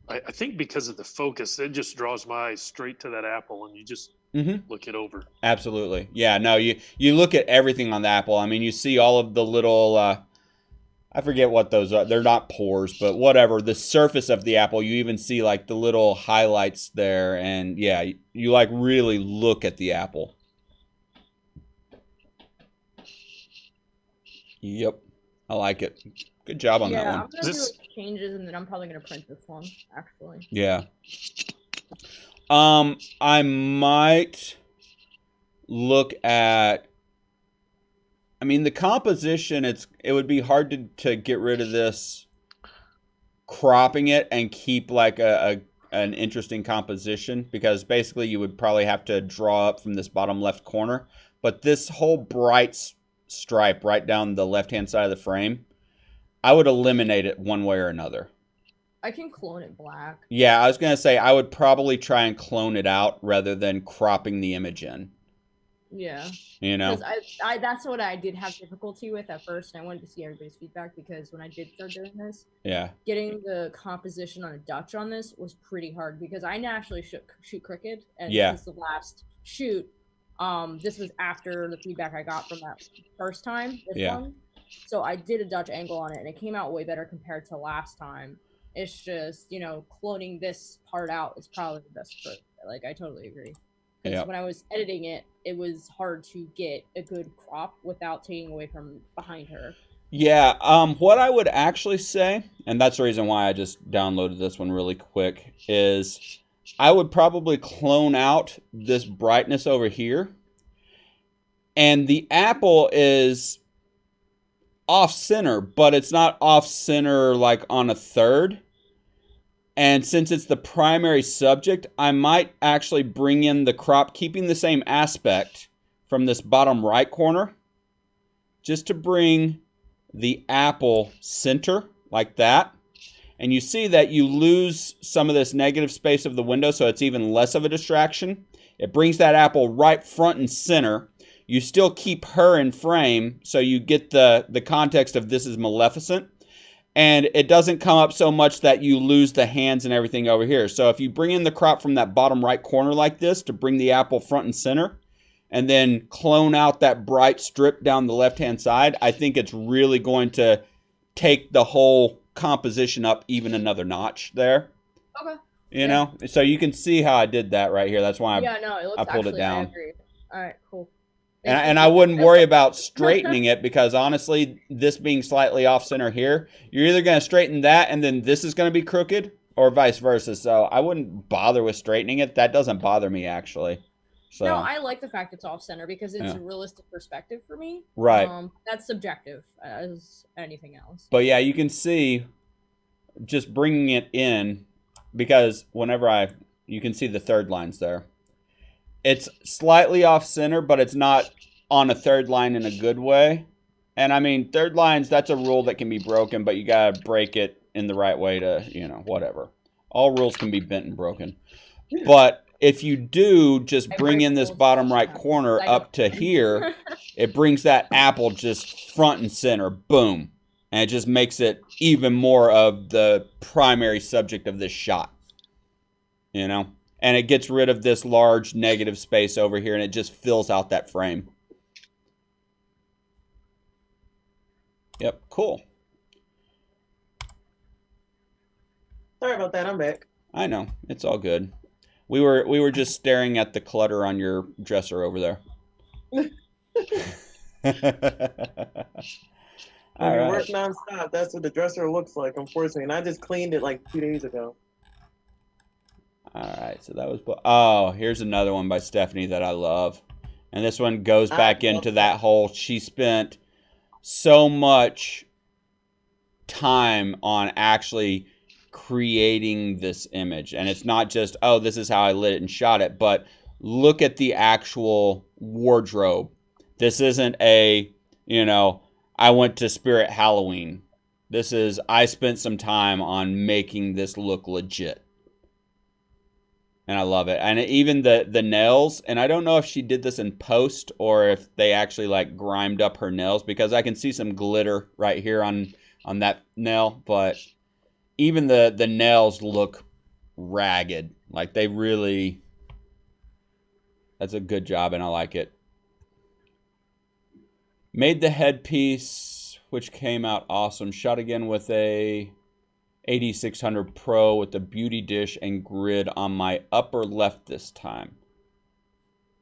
Speaker 4: I think because of the focus, it just draws my eyes straight to that apple and you just look it over.
Speaker 1: Absolutely. Yeah, no, you look at everything on the apple. I mean, you see all of the little, I forget what those are. They're not pores, but whatever. The surface of the apple, you even see like the little highlights there. And yeah, you like really look at the apple. Yep. I like it. Good job on that one.
Speaker 6: Yeah, I'm going to do changes and then I'm probably going to print this one, actually.
Speaker 1: Yeah. I might look at, the composition, it would be hard to get rid of this cropping it and keep like an interesting composition, because basically you would probably have to draw up from this bottom left corner. But this whole bright stripe right down the left-hand side of the frame, I would eliminate it one way or another.
Speaker 6: I can clone it black.
Speaker 1: Yeah, I was going to say I would probably try and clone it out rather than cropping the image in.
Speaker 6: Yeah.
Speaker 1: Because
Speaker 6: that's what I did have difficulty with at first. And I wanted to see everybody's feedback because when I did start doing this, getting the composition on a Dutch on this was pretty hard because I naturally shoot crooked. And this is the last shoot. This was after the feedback I got from that first time, this one. So I did a Dutch angle on it and it came out way better compared to last time. It's just, cloning this part out is probably the best part. Like, I totally agree. Because when I was editing it, it was hard to get a good crop without taking away from behind her.
Speaker 1: Yeah, what I would actually say, and that's the reason why I just downloaded this one really quick, is I would probably clone out this brightness over here. And the apple is off center, but it's not off center like on a third. And since it's the primary subject, I might actually bring in the crop, keeping the same aspect from this bottom right corner, just to bring the apple center like that. And you see that you lose some of this negative space of the window, so it's even less of a distraction. It brings that apple right front and center. You still keep her in frame, so you get the context of this is Maleficent. And it doesn't come up so much that you lose the hands and everything over here. So if you bring in the crop from that bottom right corner like this to bring the apple front and center, and then clone out that bright strip down the left-hand side, I think it's really going to take the whole composition up even another notch there.
Speaker 6: Okay.
Speaker 1: You know? So you can see how I did that right here. That's why
Speaker 6: it
Speaker 1: I pulled it down.
Speaker 6: I agree. All right, cool.
Speaker 1: And I wouldn't worry about straightening it because honestly, this being slightly off center here, you're either going to straighten that and then this is going to be crooked or vice versa. So I wouldn't bother with straightening it. That doesn't bother me actually. So,
Speaker 6: no, I like the fact it's off center because it's a realistic perspective for me.
Speaker 1: Right.
Speaker 6: That's subjective as anything else.
Speaker 1: But yeah, you can see just bringing it in because whenever you can see the third lines there. It's slightly off center, but it's not on a third line in a good way. And I mean, third lines, that's a rule that can be broken, but you got to break it in the right way to, whatever. All rules can be bent and broken. But if you do just bring in this bottom right corner up to here, it brings that apple just front and center. Boom. And it just makes it even more of the primary subject of this shot. And it gets rid of this large negative space over here, and it just fills out that frame. Yep, cool.
Speaker 2: Sorry about that. I'm back.
Speaker 1: I know. It's all good. We were just staring at the clutter on your dresser over there.
Speaker 2: I work nonstop. That's what the dresser looks like, unfortunately. And I just cleaned it like 2 days ago.
Speaker 1: All right, so that was... Oh, here's another one by Stephanie that I love. And this one goes back into that whole... She spent so much time on actually creating this image. And it's not just, oh, this is how I lit it and shot it. But look at the actual wardrobe. This isn't a, I went to Spirit Halloween. This is, I spent some time on making this look legit. And I love it. And even the nails, and I don't know if she did this in post or if they actually like grimed up her nails, because I can see some glitter right here on that nail, but even the nails look ragged. Like they really, that's a good job and I like it. Made the headpiece, which came out awesome. Shot again with a 8600 Pro with the beauty dish and grid on my upper left this time.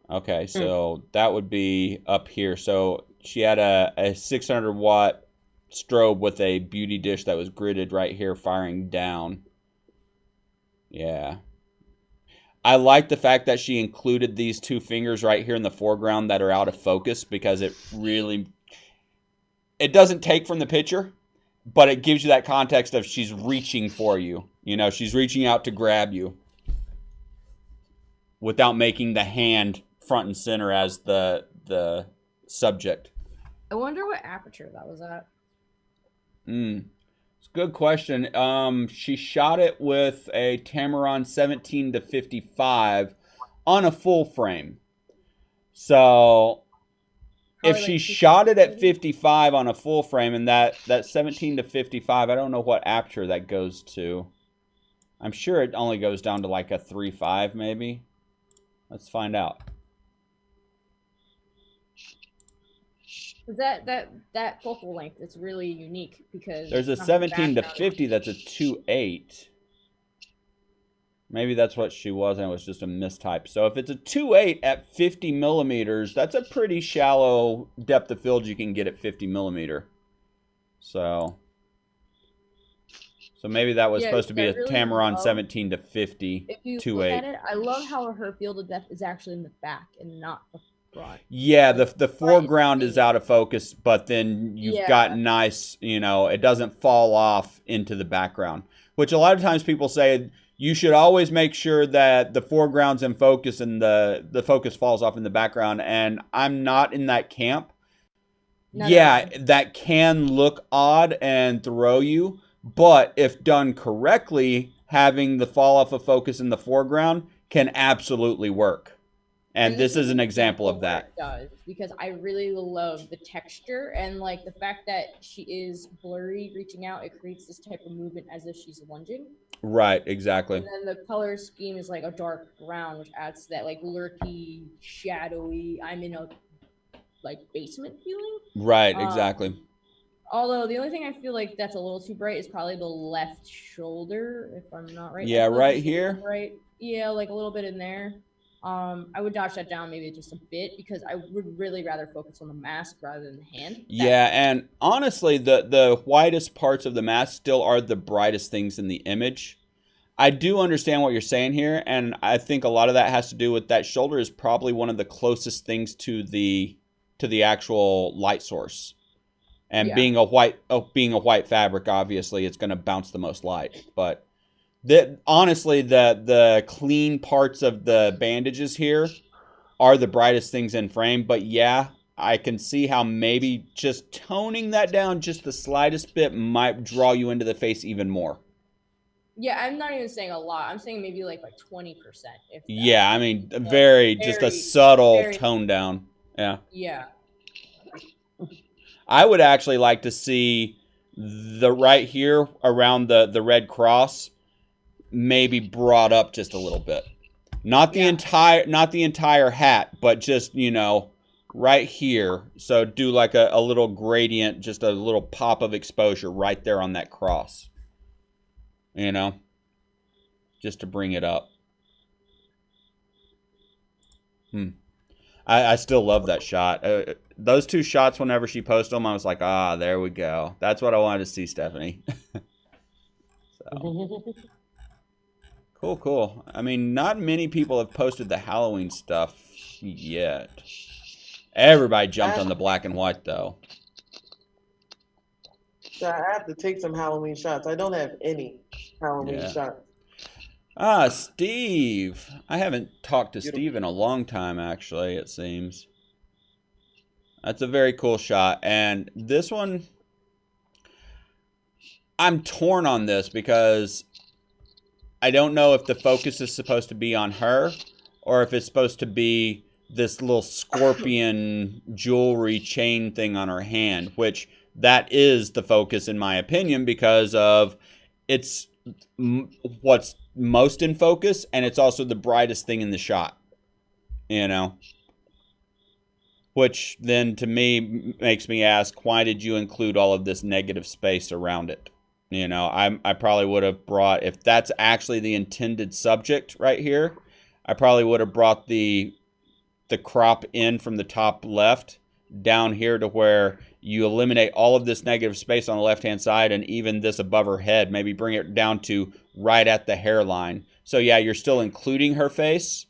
Speaker 1: Okay, so that would be up here. So she had a 600 watt strobe with a beauty dish that was gridded right here firing down. Yeah. I like the fact that she included these two fingers right here in the foreground that are out of focus, because it really, it doesn't take from the picture, but it gives you that context of she's reaching for you. She's reaching out to grab you without making the hand front and center as the subject.
Speaker 6: I wonder what aperture that was at.
Speaker 1: It's a good question. She shot it with a Tamron 17-55 on a full frame. So if she shot it at 55 on a full frame and that 17-55, I don't know what aperture that goes to. I'm sure it only goes down to like a 3.5 maybe. Let's find out.
Speaker 6: That focal length is really unique because
Speaker 1: there's a 17-50 that's a 2.8. Maybe that's what she was, and it was just a mistype. So if it's a 2.8 at 50 millimeters, that's a pretty shallow depth of field you can get at 50 millimeter. So maybe that was supposed to be a really Tamron 17-50
Speaker 6: if you
Speaker 1: 2.8.
Speaker 6: Look at it, I love how her field of depth is actually in the back and not the front.
Speaker 1: Yeah, the foreground is out of focus, but then you've got nice, it doesn't fall off into the background, which a lot of times people say you should always make sure that the foreground's in focus and the focus falls off in the background. And I'm not in that camp. No. That can look odd and throw you, but if done correctly, having the fall off of focus in the foreground can absolutely work. And this is an example of that.
Speaker 6: It does, because I really love the texture and like the fact that she is blurry reaching out. It creates this type of movement as if she's lunging.
Speaker 1: Right, exactly.
Speaker 6: And then the color scheme is like a dark brown, which adds to that like lurky, shadowy, I'm in a like basement feeling.
Speaker 1: Right, exactly.
Speaker 6: Although the only thing I feel like that's a little too bright is probably the left shoulder, if I'm not right.
Speaker 1: Yeah, right here.
Speaker 6: Right. Yeah, like a little bit in there. I would dodge that down maybe just a bit because I would really rather focus on the mask rather than the hand.
Speaker 1: Yeah, and honestly, the whitest parts of the mask still are the brightest things in the image. I do understand what you're saying here, and I think a lot of that has to do with that shoulder is probably one of the closest things to the actual light source. And being a white fabric, obviously, it's going to bounce the most light. But honestly, the clean parts of the bandages here are the brightest things in frame. But yeah, I can see how maybe just toning that down just the slightest bit might draw you into the face even more.
Speaker 6: Yeah, I'm not even saying a lot. I'm saying maybe like 20%.
Speaker 1: Yeah, I mean, very just a subtle tone down. Yeah.
Speaker 6: Yeah.
Speaker 1: I would actually like to see the right here around the red cross maybe brought up just a little bit. Not the entire hat, but just, you know, right here. So do like a little gradient, just a little pop of exposure right there on that cross. You know, just to bring it up. I still love that shot. Those two shots, whenever she posted them, I was like, ah, there we go. That's what I wanted to see, Stephanie. So. Cool. I mean, not many people have posted the Halloween stuff yet. Everybody jumped on the black and white, though.
Speaker 2: So I have to take some Halloween shots. I don't have any Halloween shots.
Speaker 1: Steve. I haven't talked to Steve in a long time, actually, it seems. That's a very cool shot. And this one, I'm torn on this because I don't know if the focus is supposed to be on her or if it's supposed to be this little scorpion jewelry chain thing on her hand, which that is the focus in my opinion because of it's what's most in focus and it's also the brightest thing in the shot, you know, which then to me makes me ask, why did you include all of this negative space around it? You know, I probably would have brought, if that's actually the intended subject right here, I probably would have brought the crop in from the top left down here to where you eliminate all of this negative space on the left-hand side and even this above her head, maybe bring it down to right at the hairline. So yeah, you're still including her face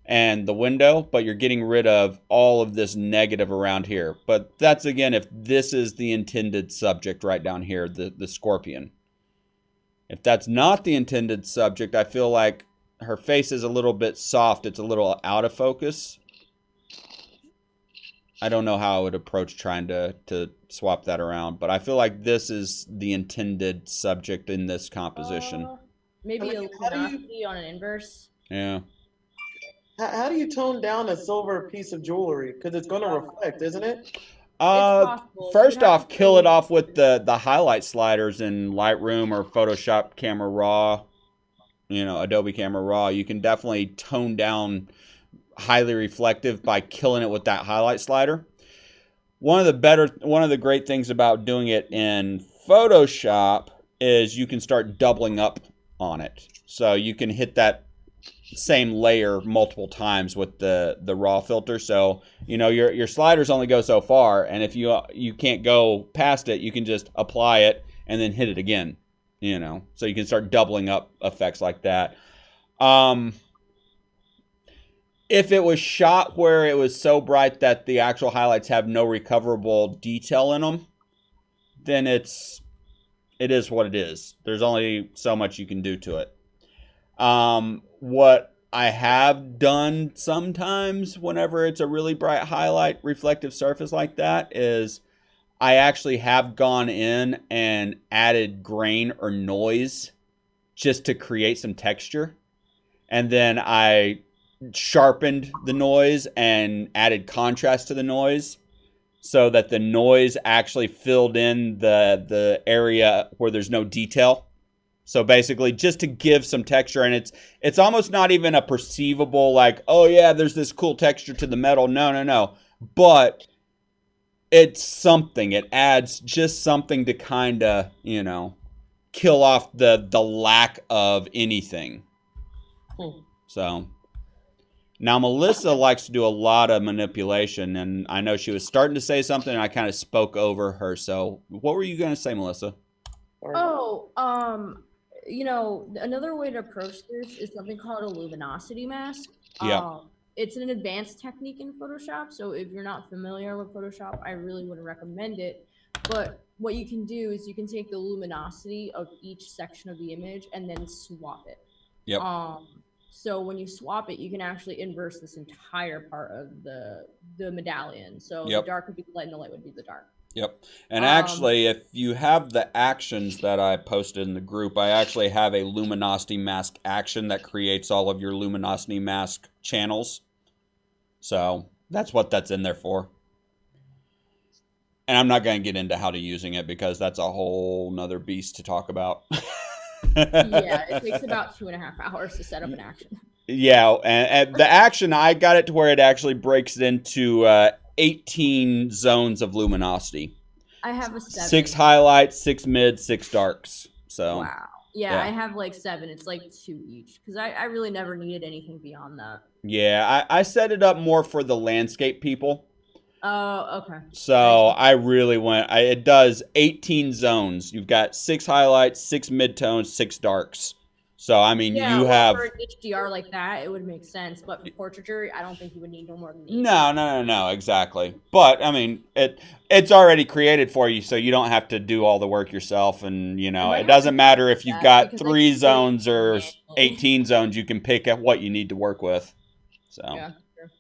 Speaker 1: and the window, but you're getting rid of all of this negative around here. But that's, again, if this is the intended subject right down here, the scorpion. If that's not the intended subject, I feel like her face is a little bit soft. It's a little out of focus. I don't know how I would approach trying to swap that around, but I feel like this is the intended subject in this composition.
Speaker 6: Maybe a luminosity on an inverse.
Speaker 1: Yeah.
Speaker 2: How do you tone down a silver piece of jewelry? Because it's going to reflect, isn't it?
Speaker 1: First off, kill it off with the highlight sliders in Lightroom or Photoshop Camera Raw, you know, Adobe Camera Raw. You can definitely tone down highly reflective by killing it with that highlight slider. One of the great things about doing it in Photoshop is you can start doubling up on it. So you can hit that same layer multiple times with the raw filter. So, you know, your sliders only go so far, and if you can't go past it, you can just apply it and then hit it again, you know. So you can start doubling up effects like that. If it was shot where it was so bright that the actual highlights have no recoverable detail in them, then it is what it is. There's only so much you can do to it. What I have done sometimes whenever it's a really bright highlight reflective surface like that is I actually have gone in and added grain or noise just to create some texture. And then I sharpened the noise and added contrast to the noise so that the noise actually filled in the area where there's no detail. So basically just to give some texture, and it's almost not even a perceivable like, oh yeah, there's this cool texture to the metal. No. But it's something. It adds just something to kind of, kill off the lack of anything. So now Melissa likes to do a lot of manipulation, and I know she was starting to say something and I kind of spoke over her. So what were you going to say, Melissa?
Speaker 6: Oh, another way to approach this is something called a luminosity mask.
Speaker 1: Yeah.
Speaker 6: It's an advanced technique in Photoshop, so if you're not familiar with Photoshop, I really wouldn't recommend it. But what you can do is you can take the luminosity of each section of the image and then swap it.
Speaker 1: Yep.
Speaker 6: So when you swap it, you can actually inverse this entire part of the medallion. So the dark would be the light and the light would be the dark.
Speaker 1: Yep. And actually, if you have the actions that I posted in the group, I actually have a luminosity mask action that creates all of your luminosity mask channels. So that's what that's in there for. And I'm not going to get into how to using it because that's a whole nother beast to talk about.
Speaker 6: Yeah, it takes about 2.5 hours to set up an action.
Speaker 1: Yeah, and the action, I got it to where it actually breaks it into 18 zones of luminosity.
Speaker 6: I have a 7.
Speaker 1: 6 highlights, 6 mids, 6 darks. So
Speaker 6: wow. Yeah, I have like 7. It's like 2 each because I really never needed anything beyond that.
Speaker 1: Yeah, I set it up more for the landscape people.
Speaker 6: Oh, okay.
Speaker 1: So I really went. It does 18 zones. You've got 6 highlights, 6 midtones, 6 darks. So I mean, you have
Speaker 6: for an HDR like that, it would make sense. But for portraiture, I don't think you would need no more than 8.
Speaker 1: No, exactly. But I mean, it's already created for you, so you don't have to do all the work yourself. And it doesn't matter if you've got 3 zones or 18 zones. You can pick at what you need to work with. So,
Speaker 6: yeah, sure.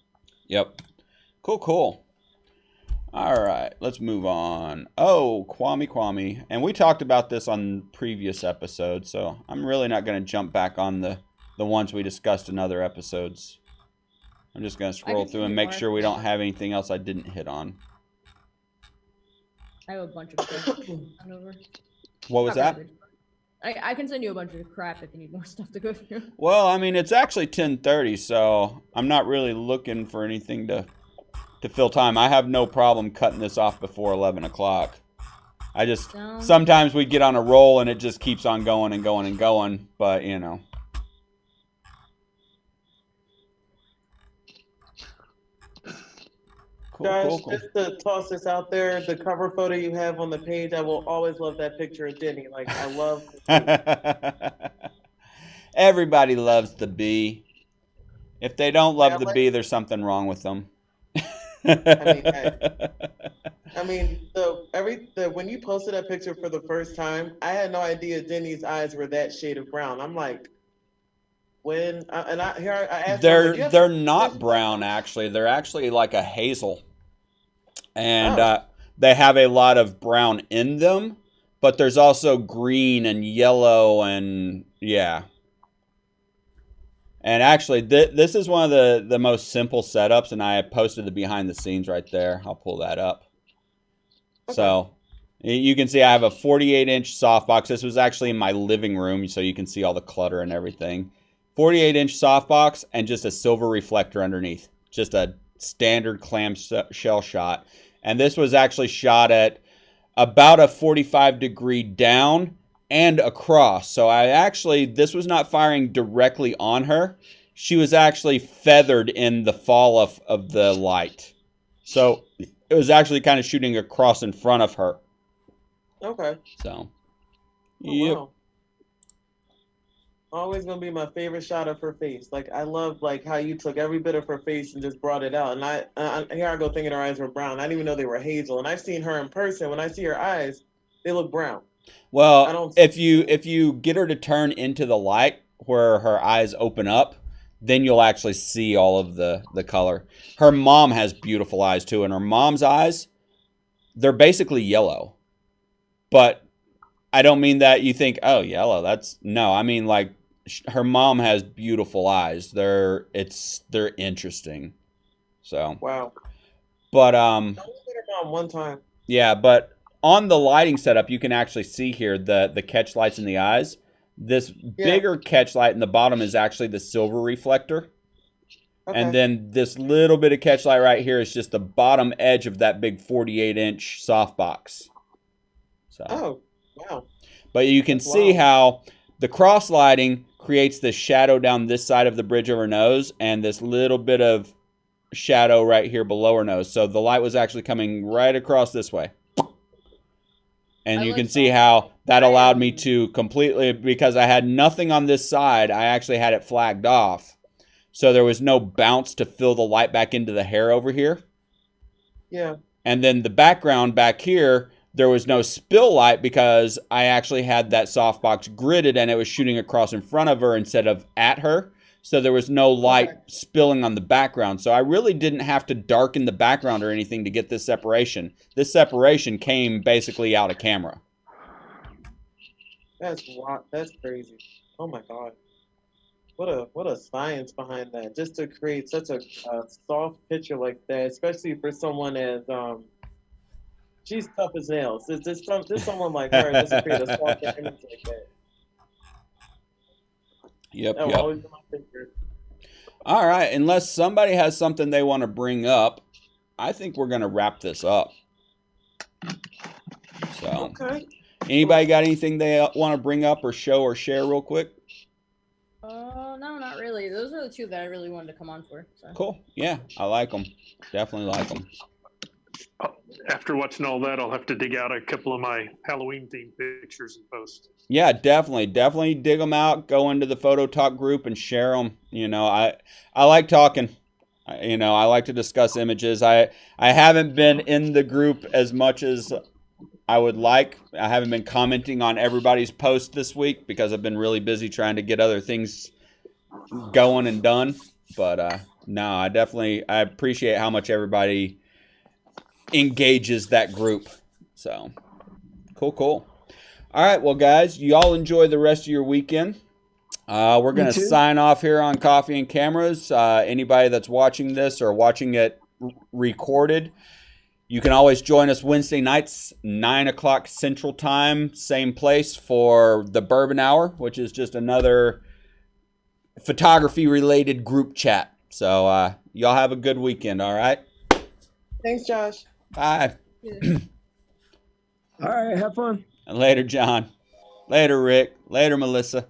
Speaker 1: Yep, cool. All right, let's move on. Oh, Kwame. And we talked about this on previous episodes, so I'm really not going to jump back on the ones we discussed in other episodes. I'm just going to scroll through and make sure we don't have anything else I didn't hit on.
Speaker 6: I have a bunch of stuff to send over.
Speaker 1: What was that?
Speaker 6: I can send you a bunch of crap if you need more stuff to go through.
Speaker 1: Well, I mean, it's actually 10:30, so I'm not really looking for anything to fill time. I have no problem cutting this off before 11 o'clock. I just, sometimes we get on a roll and it just keeps on going and going and going, but
Speaker 2: Josh,
Speaker 1: cool.
Speaker 2: just to toss this out there, the cover photo you have on the page, I will always love that picture of Denny. Like, I love
Speaker 1: Everybody loves the bee. If they don't love the bee, there's something wrong with them.
Speaker 2: When you posted that picture for the first time, I had no idea Denny's eyes were that shade of brown. I'm like, I asked
Speaker 1: they're not brown actually. They're actually like a hazel, and they have a lot of brown in them, but there's also green and yellow and yeah. And actually, this is one of the most simple setups, and I posted the behind the scenes right there. I'll pull that up. Okay. So you can see I have a 48-inch softbox. This was actually in my living room, so you can see all the clutter and everything. 48-inch softbox and just a silver reflector underneath. Just a standard clamshell shot. And this was actually shot at about a 45-degree down and across. So this was not firing directly on her. She was actually feathered in the fall of the light. So it was actually kind of shooting across in front of her.
Speaker 2: Okay.
Speaker 1: So,
Speaker 2: yep. Wow. Always gonna be my favorite shot of her face. Like, I love how you took every bit of her face and just brought it out. And here I go thinking her eyes were brown. I didn't even know they were hazel. And I've seen her in person. When I see her eyes, they look brown.
Speaker 1: Well, if you get her to turn into the light where her eyes open up, then you'll actually see all of the color. Her mom has beautiful eyes too, and her mom's eyes, they're basically yellow. But I don't mean that you think, oh, yellow, no, I mean like her mom has beautiful eyes. They're interesting. So
Speaker 2: wow.
Speaker 1: But
Speaker 2: I only met her mom one time.
Speaker 1: yeah, but on the lighting setup, you can actually see here the catch lights in the eyes. This bigger catch light in the bottom is actually the silver reflector.
Speaker 2: Okay.
Speaker 1: And then this little bit of catch light right here is just the bottom edge of that big 48-inch softbox. So.
Speaker 2: Oh, wow.
Speaker 1: But you can see how the cross lighting creates this shadow down this side of the bridge of her nose and this little bit of shadow right here below her nose. So the light was actually coming right across this way. And you can see how that allowed me to completely, because I had nothing on this side, I actually had it flagged off. So there was no bounce to fill the light back into the hair over here.
Speaker 2: Yeah.
Speaker 1: And then the background back here, there was no spill light because I actually had that softbox gridded and it was shooting across in front of her instead of at her. So there was no light spilling on the background. So I really didn't have to darken the background or anything to get this separation. This separation came basically out of camera.
Speaker 2: That's crazy. Oh my God. What a science behind that. Just to create such a soft picture like that, especially for someone as she's tough as nails. There's someone like her that's to create a soft image like that.
Speaker 1: Yep.
Speaker 2: That will always be my favorite.
Speaker 1: All right. Unless somebody has something they want to bring up, I think we're going to wrap this up. So, anybody got anything they want to bring up or show or share real quick?
Speaker 6: No, not really. Those are the two that I really wanted to come on for. So.
Speaker 1: Cool. Yeah, I like them. Definitely like them.
Speaker 4: After watching all that, I'll have to dig out a couple of my Halloween themed pictures and post.
Speaker 1: Yeah, definitely dig them out. Go into the Photo Talk group and share them. You know, I like talking. You know, I like to discuss images. I haven't been in the group as much as I would like. I haven't been commenting on everybody's post this week because I've been really busy trying to get other things going and done. But no, I appreciate how much everybody engages that group. So cool. All right, well, guys, you all enjoy the rest of your weekend. We're going to sign off here on Coffee and Cameras. Anybody that's watching this or watching it recorded, you can always join us Wednesday nights, 9 o'clock Central Time, same place for the Bourbon Hour, which is just another photography-related group chat. So y'all have a good weekend, all right?
Speaker 2: Thanks, Josh.
Speaker 1: Bye.
Speaker 5: All right, have fun.
Speaker 1: Later, John. Later, Rick. Later, Melissa.